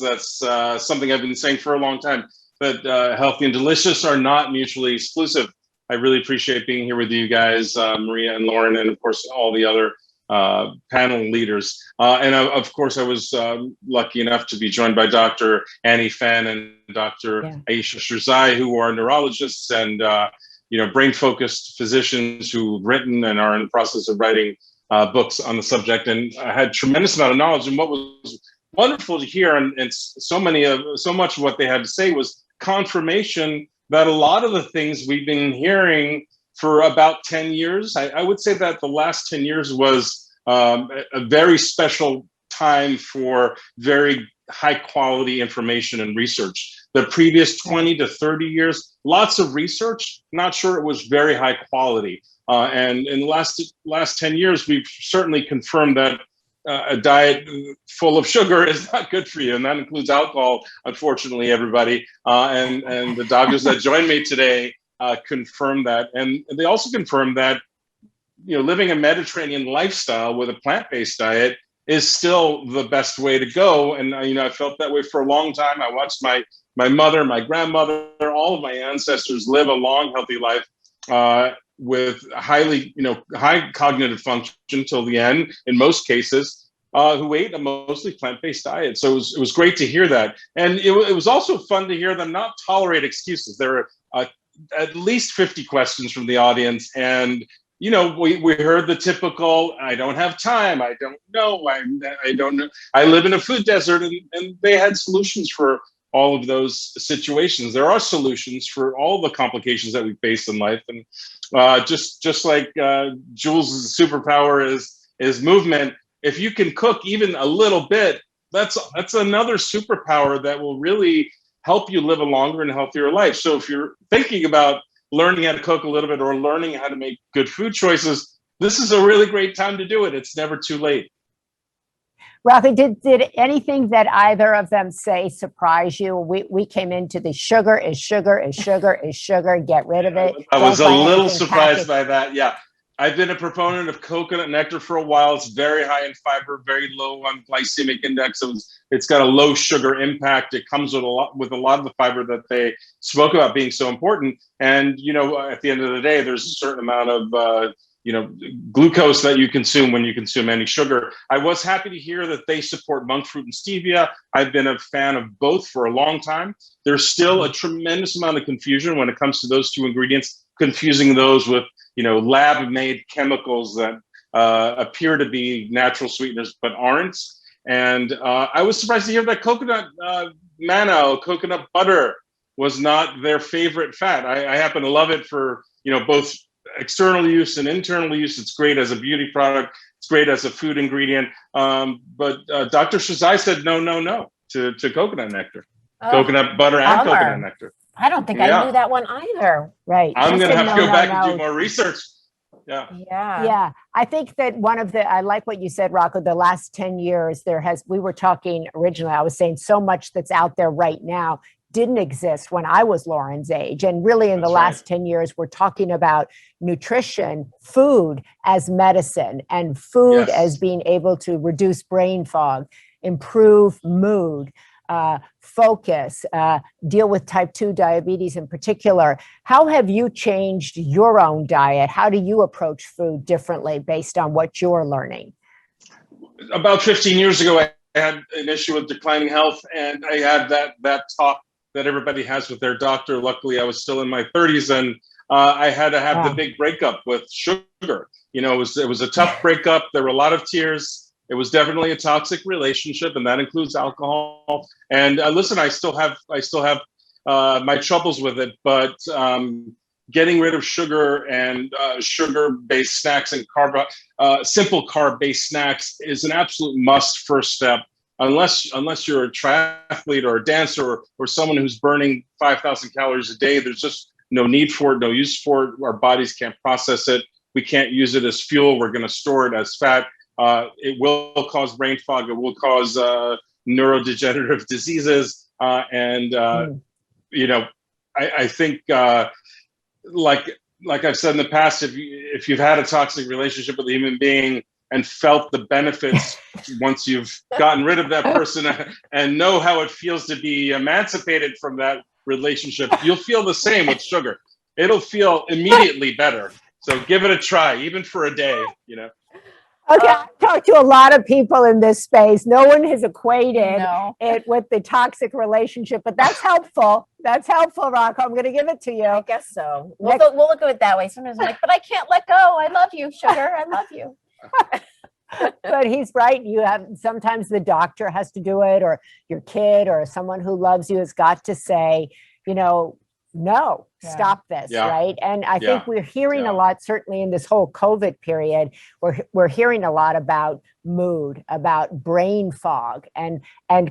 [SPEAKER 11] something I've been saying for a long time. That healthy and delicious are not mutually exclusive. I really appreciate being here with you guys, Maria and Lauren, and of course, all the other panel leaders. And of course, I was lucky enough to be joined by Dr. Annie Fan and Dr. Aisha Shirzai, who are neurologists and brain-focused physicians who've written and are in the process of writing books on the subject. And I had tremendous amount of knowledge. And what was wonderful to hear, and so much of what they had to say was confirmation that a lot of the things we've been hearing for about 10 years, I would say that the last 10 years was a very special time for very high quality information and research. The previous 20 to 30 years, lots of research, not sure it was very high quality. And in the last 10 years, we've certainly confirmed that a diet full of sugar is not good for you, and that includes alcohol, unfortunately, everybody. And the doctors that joined me today confirmed that, and they also confirmed that living a Mediterranean lifestyle with a plant-based diet is still the best way to go. And I felt that way for a long time. I watched my mother, my grandmother, all of my ancestors live a long, healthy life with high cognitive function till the end, in most cases, who ate a mostly plant-based diet. So it was great to hear that. And it was also fun to hear them not tolerate excuses. There were at least 50 questions from the audience. And, we heard the typical, I don't have time, I don't know, I don't know. I live in a food desert, and they had solutions for all of those situations. There are solutions for all the complications that we face in life. And just like Jules' superpower is movement, if you can cook even a little bit, that's another superpower that will really help you live a longer and healthier life. So if you're thinking about learning how to cook a little bit or learning how to make good food choices, this is a really great time to do it. It's never too late.
[SPEAKER 7] Ralphie, did anything that either of them say surprise you? We came into the sugar is sugar is sugar is sugar. Get rid of it.
[SPEAKER 11] I was a little surprised by that. Yeah. I've been a proponent of coconut nectar for a while. It's very high in fiber, very low on glycemic index. So it's got a low sugar impact. It comes with a lot of the fiber that they spoke about being so important. And, at the end of the day, there's a certain amount of, glucose that you consume when you consume any sugar. I was happy to hear that they support monk fruit and stevia. I've been a fan of both for a long time. There's still a tremendous amount of confusion when it comes to those two ingredients, confusing those with lab-made chemicals that appear to be natural sweeteners but aren't. And I was surprised to hear that coconut manna, coconut butter was not their favorite fat. I happen to love it for, both external use and internal use. It's great as a beauty product. It's great as a food ingredient. But Dr. Shazai said no to coconut nectar, coconut butter and coconut nectar.
[SPEAKER 7] I don't think I knew that one either. Right.
[SPEAKER 11] I'm going to have to go back and do more research.
[SPEAKER 7] Yeah. I think that I like what you said, Rocco, the last 10 years, we were talking originally, I was saying so much that's out there right now didn't exist when I was Lauren's age. And really in the last 10 years, we're talking about nutrition, food as medicine, and food as being able to reduce brain fog, improve mood, focus, deal with type 2 diabetes in particular. How have you changed your own diet? How do you approach food differently based on what you're learning?
[SPEAKER 11] About 15 years ago, I had an issue with declining health, and I had that talk that everybody has with their doctor. Luckily, I was still in my 30s, and I had to have the big breakup with sugar. It was a tough breakup. There were a lot of tears. It was definitely a toxic relationship, and that includes alcohol. And listen, I still have my troubles with it, but getting rid of sugar and sugar-based snacks and simple carb-based snacks is an absolute must first step. Unless you're a triathlete or a dancer or someone who's burning 5,000 calories a day, there's just no need for it, no use for it. Our bodies can't process it. We can't use it as fuel. We're going to store it as fat. It will cause brain fog. It will cause neurodegenerative diseases. I think, like I've said in the past, if you've had a toxic relationship with a human being and felt the benefits once you've gotten rid of that person and know how it feels to be emancipated from that relationship, you'll feel the same with sugar. It'll feel immediately better. So give it a try, even for a day,
[SPEAKER 7] Okay, I've talked to a lot of people in this space. No one has equated it with the toxic relationship, but that's helpful. That's helpful, Rocco. I'm going to give it to you.
[SPEAKER 8] I guess so. We'll look at it that way. Sometimes I'm like, but I can't let go. I love you, sugar. I love you.
[SPEAKER 7] But he's right. Sometimes the doctor has to do it, or your kid or someone who loves you has got to say, no, stop this, right? And I think we're hearing a lot, certainly in this whole COVID period, we're hearing a lot about mood, about brain fog, and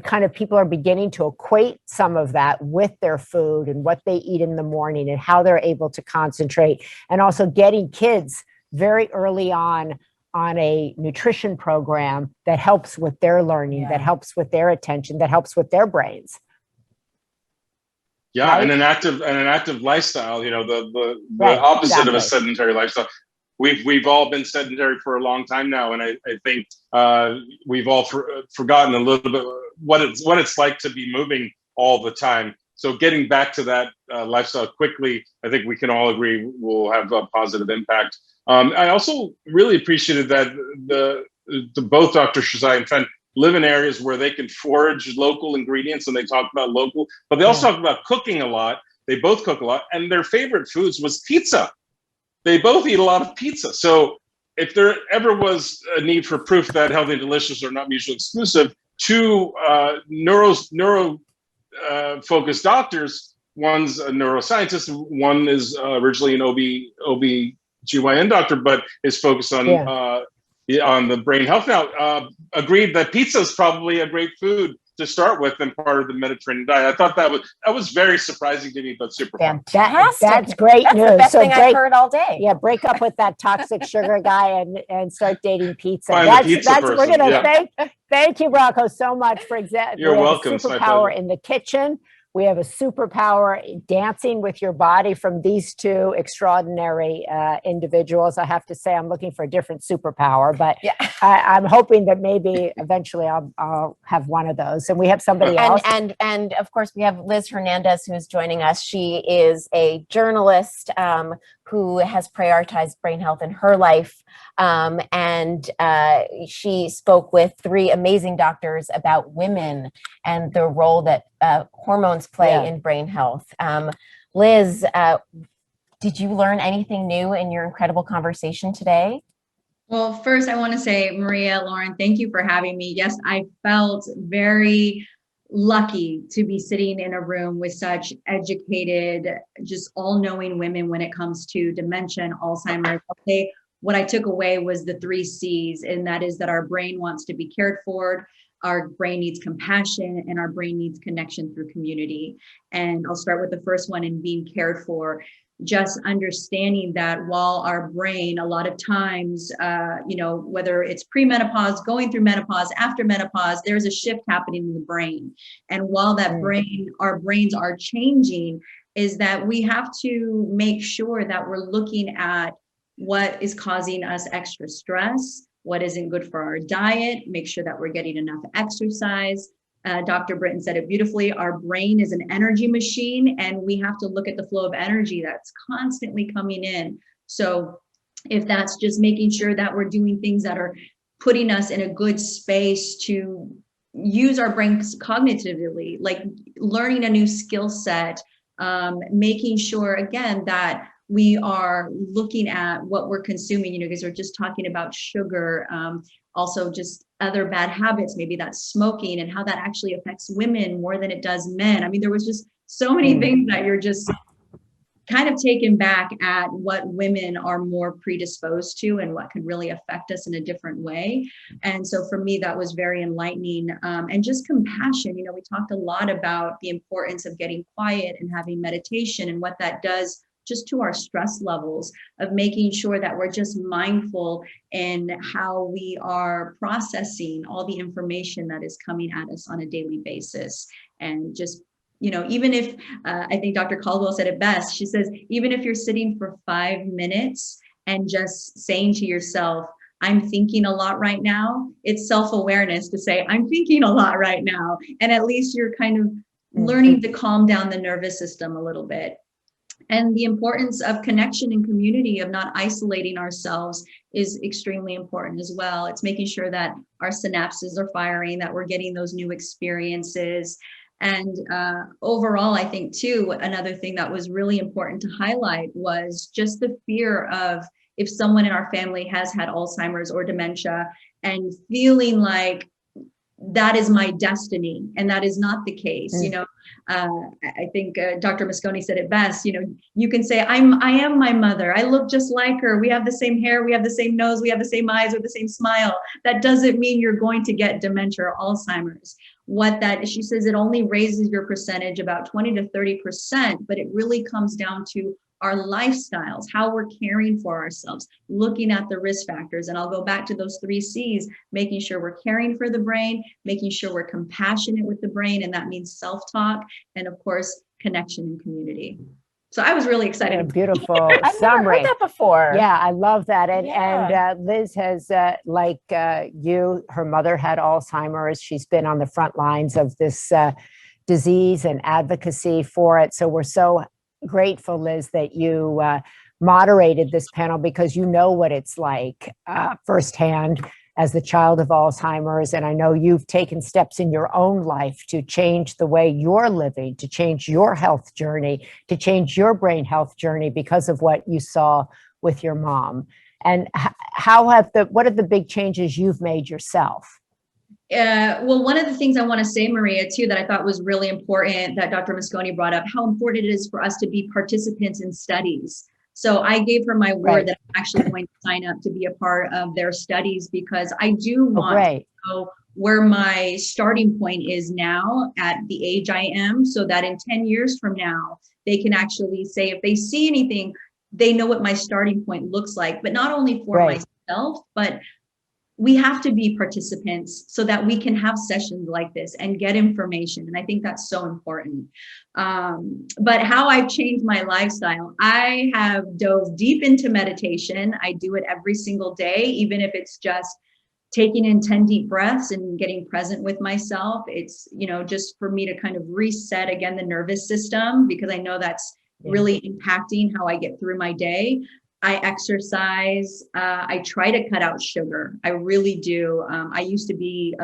[SPEAKER 7] kind of people are beginning to equate some of that with their food and what they eat in the morning and how they're able to concentrate, and also getting kids very early on a nutrition program that helps with their learning, that helps with their attention, that helps with their brains.
[SPEAKER 11] Yeah, right? and an active lifestyle. The opposite of a sedentary lifestyle. We've all been sedentary for a long time now, and I think we've all forgotten a little bit what it's like to be moving all the time. So getting back to that lifestyle quickly, I think we can all agree will have a positive impact. I also really appreciated that both Dr. Shazai and Fen live in areas where they can forage local ingredients, and they talk about local, but they also talk about cooking a lot. They both cook a lot, and their favorite foods was pizza. They both eat a lot of pizza. So if there ever was a need for proof that healthy and delicious are not mutually exclusive, two neuro-focused doctors, one's a neuroscientist, one is originally an OB/GYN doctor, but is focused on the brain health now, agreed that pizza is probably a great food to start with and part of the Mediterranean diet. I thought that was very surprising to me, but super fun.
[SPEAKER 7] That's great news.
[SPEAKER 8] The best thing I've heard all day.
[SPEAKER 7] Yeah, break up with that toxic sugar guy and start dating pizza.
[SPEAKER 11] Find the pizza person.
[SPEAKER 7] We're gonna thank you, Rocco, so much for
[SPEAKER 11] You're welcome.
[SPEAKER 7] Superpower in the kitchen. We have a superpower dancing with your body from these two extraordinary individuals. I have to say, I'm looking for a different superpower, but I'm hoping that maybe eventually I'll have one of those. And we have somebody else.
[SPEAKER 8] And of course, we have Liz Hernandez, who is joining us. She is a journalist who has prioritized brain health in her life. And she spoke with 3 amazing doctors about women and the role that hormones play in brain health. Liz, did you learn anything new in your incredible conversation today?
[SPEAKER 16] Well, first I want to say, Maria, Lauren, thank you for having me. Yes, I felt very lucky to be sitting in a room with such educated, just all-knowing women when it comes to dementia and Alzheimer's. Okay, what I took away was the 3 C's, and that is that our brain wants to be cared for, our brain needs compassion, and our brain needs connection through community. And I'll start with the first one, in being cared for. Just understanding that while our brain, a lot of times, whether it's premenopause, going through menopause, after menopause, there's a shift happening in the brain. And while that our brains are changing, is that we have to make sure that we're looking at what is causing us extra stress, what isn't good for our diet, make sure that we're getting enough exercise. Dr. Britton said it beautifully. Our brain is an energy machine, and we have to look at the flow of energy that's constantly coming in. So if that's just making sure that we're doing things that are putting us in a good space to use our brains cognitively, like learning a new skill set, making sure, again, that we are looking at what we're consuming, because we're just talking about sugar, also just other bad habits, maybe that's smoking, and how that actually affects women more than it does men. I mean, there was just so many things that you're just kind of taken back at what women are more predisposed to and what could really affect us in a different way. And so for me, that was very enlightening. And just compassion. We talked a lot about the importance of getting quiet and having meditation and what that does just to our stress levels, of making sure that we're just mindful in how we are processing all the information that is coming at us on a daily basis. And just, even if, I think Dr. Caldwell said it best, she says, even if you're sitting for 5 minutes and just saying to yourself, I'm thinking a lot right now, it's self-awareness to say, I'm thinking a lot right now. And at least you're kind of learning to calm down the nervous system a little bit. And the importance of connection and community, of not isolating ourselves, is extremely important as well. It's making sure that our synapses are firing, that we're getting those new experiences. And overall, I think too, another thing that was really important to highlight was just the fear of, if someone in our family has had Alzheimer's or dementia, and feeling like that is my destiny, and that is not the case. I think Dr. Mosconi said it best. You can say, I am my mother. I look just like her. We have the same hair. We have the same nose. We have the same eyes with the same smile. That doesn't mean you're going to get dementia or Alzheimer's. She says it only raises your percentage about 20 to 30%, but it really comes down to our lifestyles, how we're caring for ourselves, looking at the risk factors. And I'll go back to those 3 C's, making sure we're caring for the brain, making sure we're compassionate with the brain, and that means self-talk, and of course, connection and community. So I was really excited.
[SPEAKER 7] Beautiful
[SPEAKER 16] I've
[SPEAKER 7] summary.
[SPEAKER 16] never heard that before.
[SPEAKER 7] Yeah, I love that. And Liz has, like you, her mother had Alzheimer's. She's been on the front lines of this disease and advocacy for it. So we're so grateful, Liz, that you moderated this panel, because you know what it's like firsthand as the child of Alzheimer's. And I know you've taken steps in your own life to change the way you're living, to change your health journey, to change your brain health journey because of what you saw with your mom. And what are the big changes you've made yourself?
[SPEAKER 16] Well, one of the things I want to say, Maria, too, that I thought was really important that Dr. Mosconi brought up, how important it is for us to be participants in studies. So I gave her my word that I'm actually going to sign up to be a part of their studies, because I do want to know where my starting point is now at the age I am, so that in 10 years from now, they can actually say, if they see anything, they know what my starting point looks like, but not only for myself, but we have to be participants so that we can have sessions like this and get information. And I think that's so important. But how I've changed my lifestyle, I have dove deep into meditation. I do it every single day, even if it's just taking in 10 deep breaths and getting present with myself. It's, just for me to kind of reset again the nervous system, because I know that's really impacting how I get through my day. I exercise. I try to cut out sugar. I really do. I used to be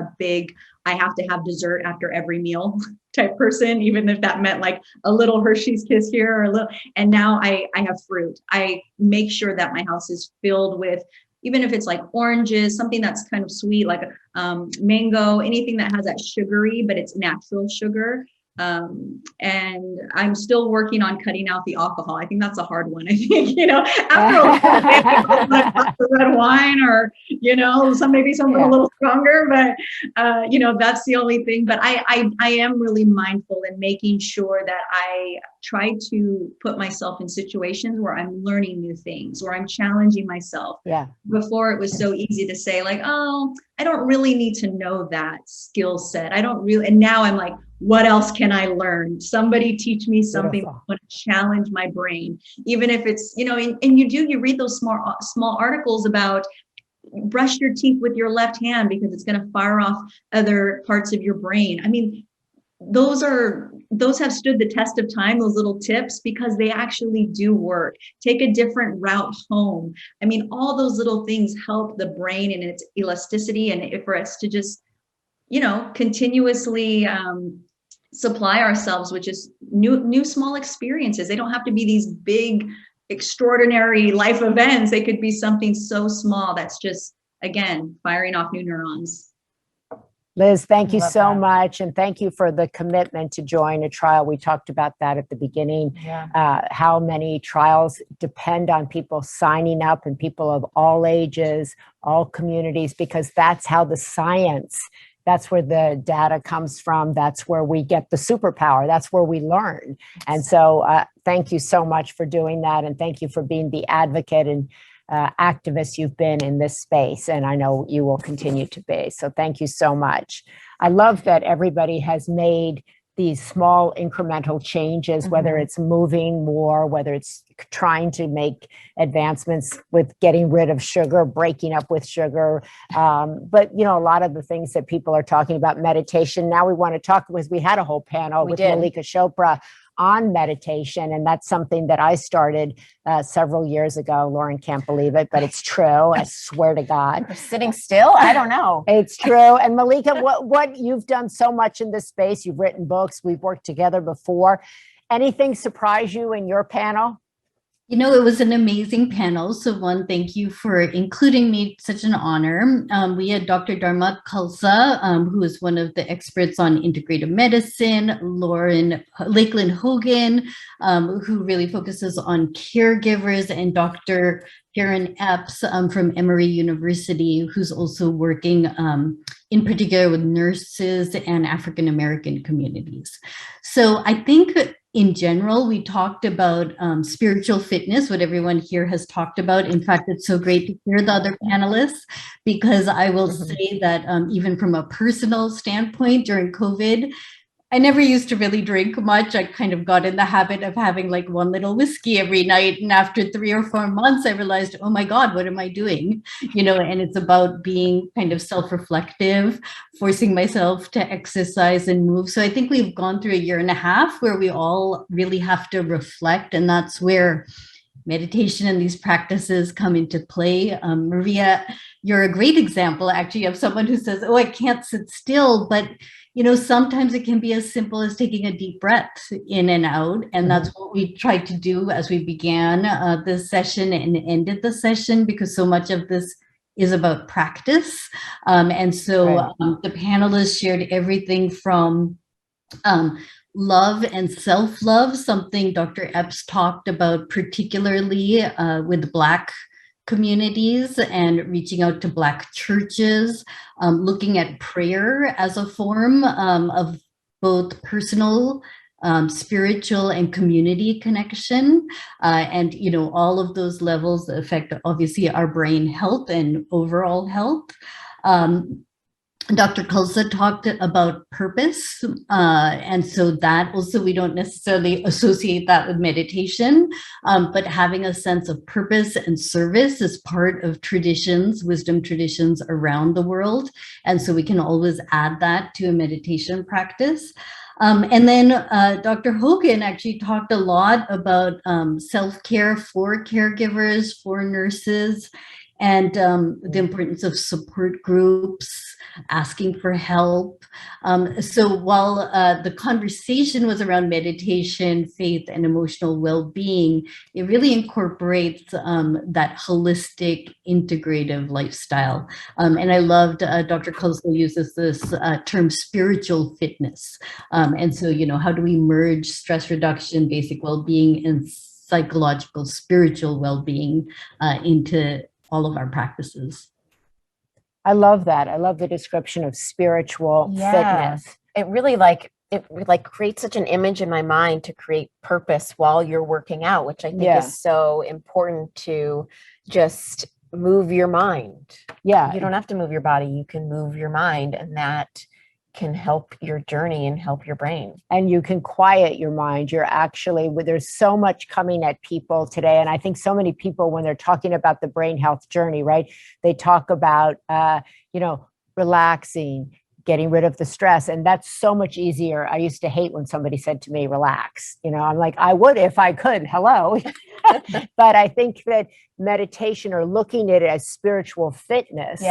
[SPEAKER 16] I have to have dessert after every meal type person, even if that meant like a little Hershey's Kiss here or a little. And now I have fruit. I make sure that my house is filled with even if it's like oranges, something that's kind of sweet, like mango, anything that has that sugary, but it's natural sugar. And I'm still working on cutting out the alcohol. I think that's a hard one. I think, after a red wine or, maybe something a little stronger, but, that's the only thing. But I am really mindful in making sure that I try to put myself in situations where I'm learning new things, where I'm challenging myself.
[SPEAKER 7] Yeah.
[SPEAKER 16] Before it was so easy to say like, oh, I don't really need to know that skill set. And now I'm like, what else can I learn? Somebody teach me something that's going to challenge my brain. Even if it's, and you read those small articles about brush your teeth with your left hand because it's going to fire off other parts of your brain. I mean, those have stood the test of time, those little tips, because they actually do work. Take a different route home. I mean, all those little things help the brain and its elasticity, and for us to just, continuously supply ourselves with just new small experiences. They don't have to be these big, extraordinary life events. They could be something so small that's just, again, firing off new neurons.
[SPEAKER 7] Liz, thank you so much. And thank you for the commitment to join a trial. We talked about that at the beginning, how many trials depend on people signing up and people of all ages, all communities, because that's how the science, that's where the data comes from. That's where we get the superpower. That's where we learn. And so thank you so much for doing that. And thank you for being the advocate and activist you've been in this space. And I know you will continue to be. So thank you so much. I love that everybody has made these small incremental changes, whether it's moving more, whether it's trying to make advancements with getting rid of sugar, breaking up with sugar. But, a lot of the things that people are talking about, meditation. Now we want to talk, because we had a whole panel with Malika Chopra on meditation. And that's something that I started several years ago. Lauren can't believe it, but it's true. I swear to God.
[SPEAKER 8] We're sitting still? I don't know.
[SPEAKER 7] It's true. And Malika, what you've done so much in this space, you've written books, we've worked together before. Anything surprise you in your panel?
[SPEAKER 17] It was an amazing panel. So one, thank you for including me. Such an honor. We had Dr. Dharma Khalsa, who is one of the experts on integrative medicine, Lakeland Hogan, who really focuses on caregivers, and Dr. Karen Epps from Emory University, who's also working in particular with nurses and African-American communities. So I think in general, we talked about spiritual fitness, what everyone here has talked about. In fact, it's so great to hear the other panelists, because I will say that even from a personal standpoint during COVID, I never used to really drink much. I kind of got in the habit of having like one little whiskey every night. And after 3 or 4 months, I realized, oh my God, what am I doing? And it's about being kind of self-reflective, forcing myself to exercise and move. So I think we've gone through a 1.5 years where we all really have to reflect. And that's where meditation and these practices come into play. Maria, you're a great example actually of someone who says, oh, I can't sit still, but sometimes it can be as simple as taking a deep breath in and out. And that's what we tried to do as we began this session and ended the session, because so much of this is about practice. And so the panelists shared everything from love and self-love, something Dr. Epps talked about particularly with Black communities and reaching out to Black churches, looking at prayer as a form of both personal, spiritual, and community connection. And, all of those levels affect obviously our brain health and overall health. Dr. Khalsa talked about purpose. And so that also, we don't necessarily associate that with meditation, but having a sense of purpose and service is part of traditions, wisdom traditions around the world. And so we can always add that to a meditation practice. And then Dr. Hogan actually talked a lot about self-care for caregivers, for nurses. and the importance of support groups, asking for help. So while the conversation was around meditation, faith, and emotional well-being, it really incorporates that holistic, integrative lifestyle. And I loved Dr. Koslow uses this term spiritual fitness. And so, how do we merge stress reduction, basic well-being, and psychological, spiritual well-being into all of our practices?
[SPEAKER 7] I love that. I love the description of spiritual fitness.
[SPEAKER 8] It really creates such an image in my mind to create purpose while you're working out, which I think is so important to just move your mind.
[SPEAKER 7] Yeah.
[SPEAKER 8] You don't have to move your body. You can move your mind, and that can help your journey and help your brain.
[SPEAKER 7] And you can quiet your mind. You're actually, there's so much coming at people today. And I think so many people, when they're talking about the brain health journey, right, they talk about, relaxing, getting rid of the stress. And that's so much easier. I used to hate when somebody said to me, relax. I'm like, I would if I could. Hello. But I think that meditation, or looking at it as spiritual fitness,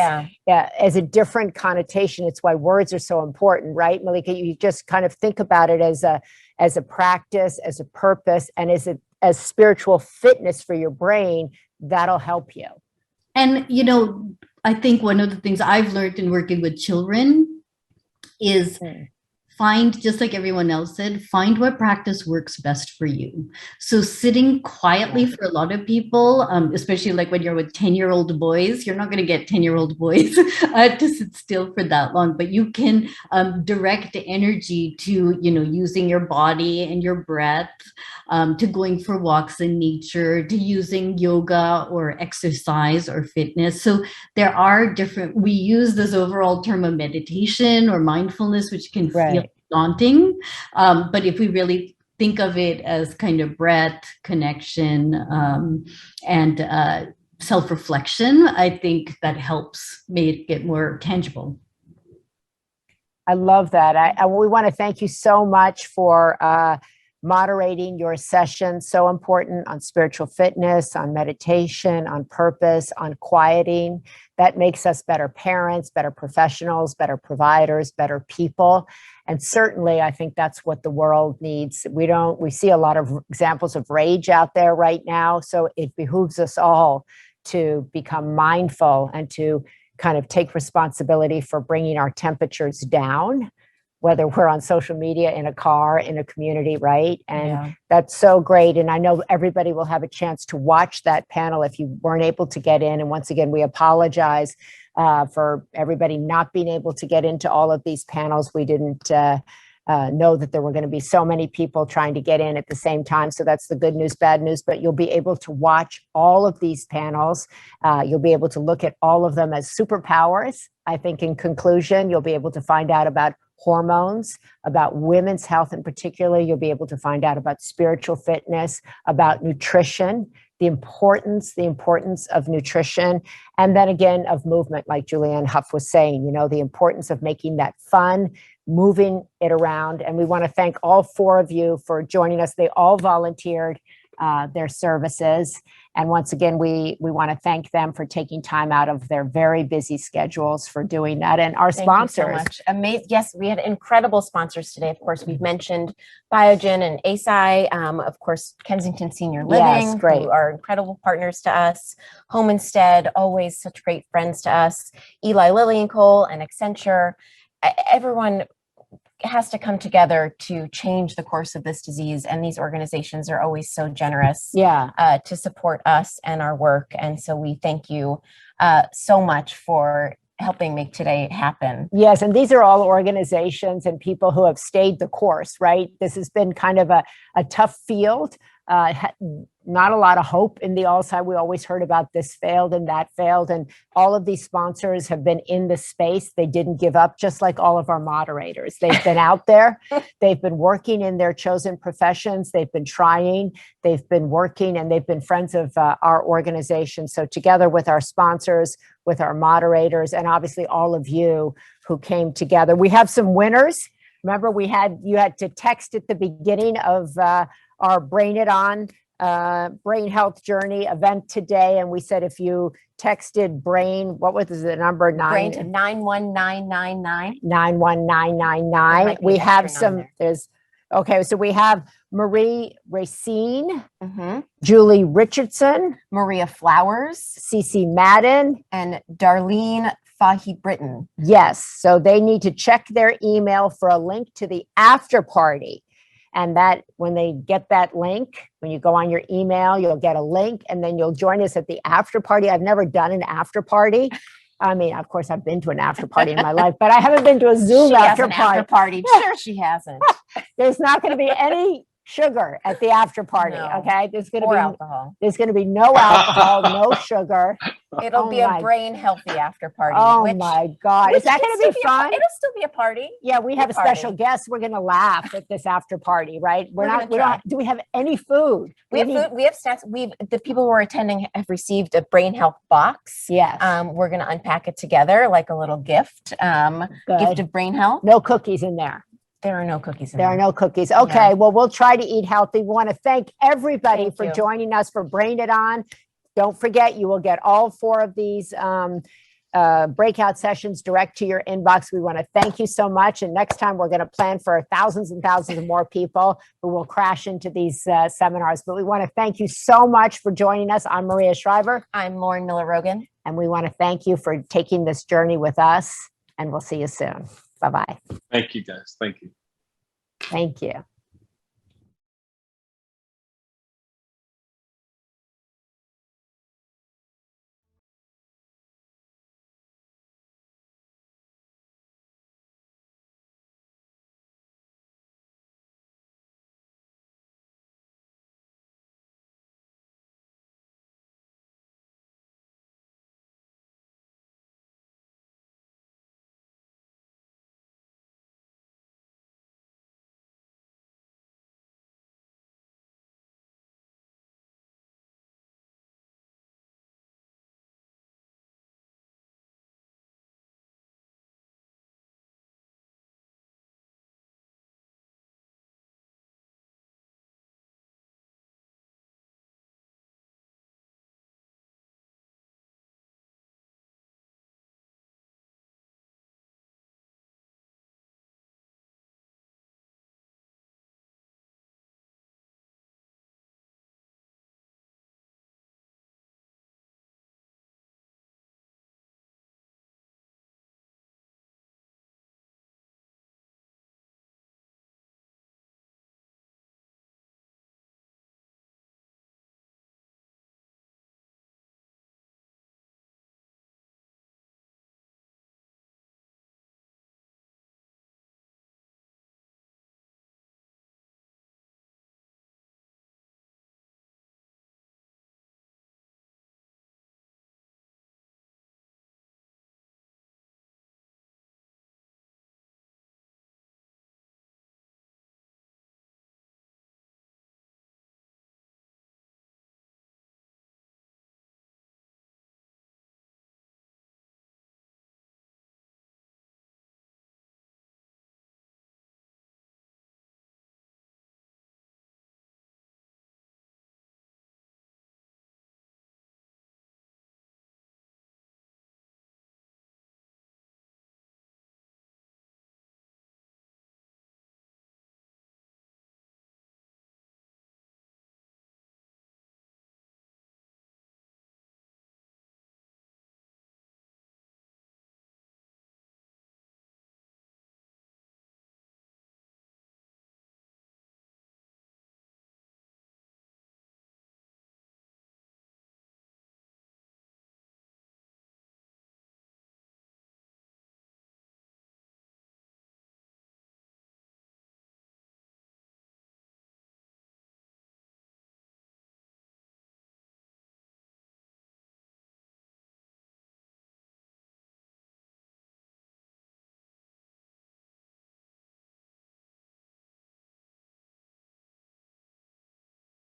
[SPEAKER 7] as a different connotation. It's why words are so important, right, Malika? You just kind of think about it as a practice, as a purpose, and as spiritual fitness for your brain. That'll help you.
[SPEAKER 17] And, I think one of the things I've learned in working with children is find, just like everyone else said, find what practice works best for you. So sitting quietly for a lot of people, especially like when you're with 10-year-old boys, you're not going to get 10-year-old boys to sit still for that long, but you can direct energy to, using your body and your breath, to going for walks in nature, to using yoga or exercise or fitness. So there are we use this overall term of meditation or mindfulness, which can feel daunting. But if we really think of it as kind of breath, connection, and self-reflection, I think that helps make it more tangible.
[SPEAKER 7] I love that. We want to thank you so much for moderating your session. So important on spiritual fitness, on meditation, on purpose, on quieting. That makes us better parents, better professionals, better providers, better people. And certainly, I think that's what the world needs. We see a lot of examples of rage out there right now. So it behooves us all to become mindful and to kind of take responsibility for bringing our temperatures down, whether we're on social media, in a car, in a community, right? And that's so great. And I know everybody will have a chance to watch that panel if you weren't able to get in. And once again, we apologize for everybody not being able to get into all of these panels. We didn't know that there were going to be so many people trying to get in at the same time. So that's the good news, bad news, but you'll be able to watch all of these panels. You'll be able to look at all of them as superpowers. I think in conclusion, you'll be able to find out about hormones, about women's health in particular. You'll be able to find out about spiritual fitness, about nutrition, the importance of nutrition, and then again of movement, like Julianne Hough was saying, the importance of making that fun, moving it around. And we want to thank all four of you for joining us. They all volunteered their services. And once again, we want to thank them for taking time out of their very busy schedules for doing that. And our sponsors.
[SPEAKER 8] Thank you so much. Amazing. Yes, we had incredible sponsors today. Of course, we've mentioned Biogen and ASI, of course, Kensington Senior Living, who are incredible partners to us. Home Instead, always such great friends to us. Eli Lilly and Cole and Accenture. Everyone has to come together to change the course of this disease. And these organizations are always so generous to support us and our work. And so we thank you so much for helping make today happen.
[SPEAKER 7] Yes, and these are all organizations and people who have stayed the course, right? This has been kind of a tough field. Not a lot of hope in the Alzheimer's. We always heard about this failed and that failed. And all of these sponsors have been in the space. They didn't give up, just like all of our moderators. They've been out there. They've been working in their chosen professions. They've been trying. They've been working, and they've been friends of our organization. So together with our sponsors, with our moderators, and obviously all of you who came together. We have some winners. Remember, you had to text at the beginning of our Brain It On brain health journey event today. And we said if you texted brain, what was the number?
[SPEAKER 8] Brain to 91999.
[SPEAKER 7] 91999. We have some, okay, so we have Marie Racine, Julie Richardson,
[SPEAKER 8] Maria Flowers,
[SPEAKER 7] Cece Madden,
[SPEAKER 8] and Darlene Fahy Britton.
[SPEAKER 7] Yes, so they need to check their email for a link to the after party. And that when they get that link, when you go on your email, you'll get a link and then you'll join us at the after party. I've never done an after party. I mean, of course, I've been to an after party in my life, but I haven't been to a Zoom after party.
[SPEAKER 8] Sure, she hasn't.
[SPEAKER 7] There's not going to be any sugar at the after party.
[SPEAKER 8] No.
[SPEAKER 7] Okay, there's going to
[SPEAKER 8] Or
[SPEAKER 7] be
[SPEAKER 8] alcohol.
[SPEAKER 7] There's going to be no alcohol, no sugar.
[SPEAKER 8] It'll
[SPEAKER 7] Oh
[SPEAKER 8] be a
[SPEAKER 7] my-
[SPEAKER 8] brain healthy after party.
[SPEAKER 7] Oh my God! Is that going to be fun?
[SPEAKER 8] It'll still be a party.
[SPEAKER 7] Yeah, we have a
[SPEAKER 8] party.
[SPEAKER 7] special guest. We're going to laugh at this after party, right?
[SPEAKER 8] We're
[SPEAKER 7] not.
[SPEAKER 8] gonna
[SPEAKER 7] We
[SPEAKER 8] try.
[SPEAKER 7] don't. Do we have any food?
[SPEAKER 8] We have food. We have snacks. The people who are attending have received a brain health box.
[SPEAKER 7] Yes.
[SPEAKER 8] We're going to unpack it together like a little gift. Gift of brain health.
[SPEAKER 7] No cookies in there.
[SPEAKER 8] There are no cookies in
[SPEAKER 7] There
[SPEAKER 8] there.
[SPEAKER 7] are no cookies. Okay, well, we'll try to eat healthy. We want to thank everybody
[SPEAKER 8] Thank
[SPEAKER 7] for
[SPEAKER 8] you.
[SPEAKER 7] joining us for Brain It On. Don't forget, you will get all 4 of these breakout sessions direct to your inbox. We want to thank you so much. And next time we're going to plan for thousands and thousands of more people who will crash into these seminars. But we want to thank you so much for joining us. I'm Maria Shriver.
[SPEAKER 8] I'm Lauren Miller-Rogan.
[SPEAKER 7] And we want to thank you for taking this journey with us. And we'll see you soon. Bye-bye.
[SPEAKER 11] Thank you, guys. Thank you.
[SPEAKER 7] Thank you.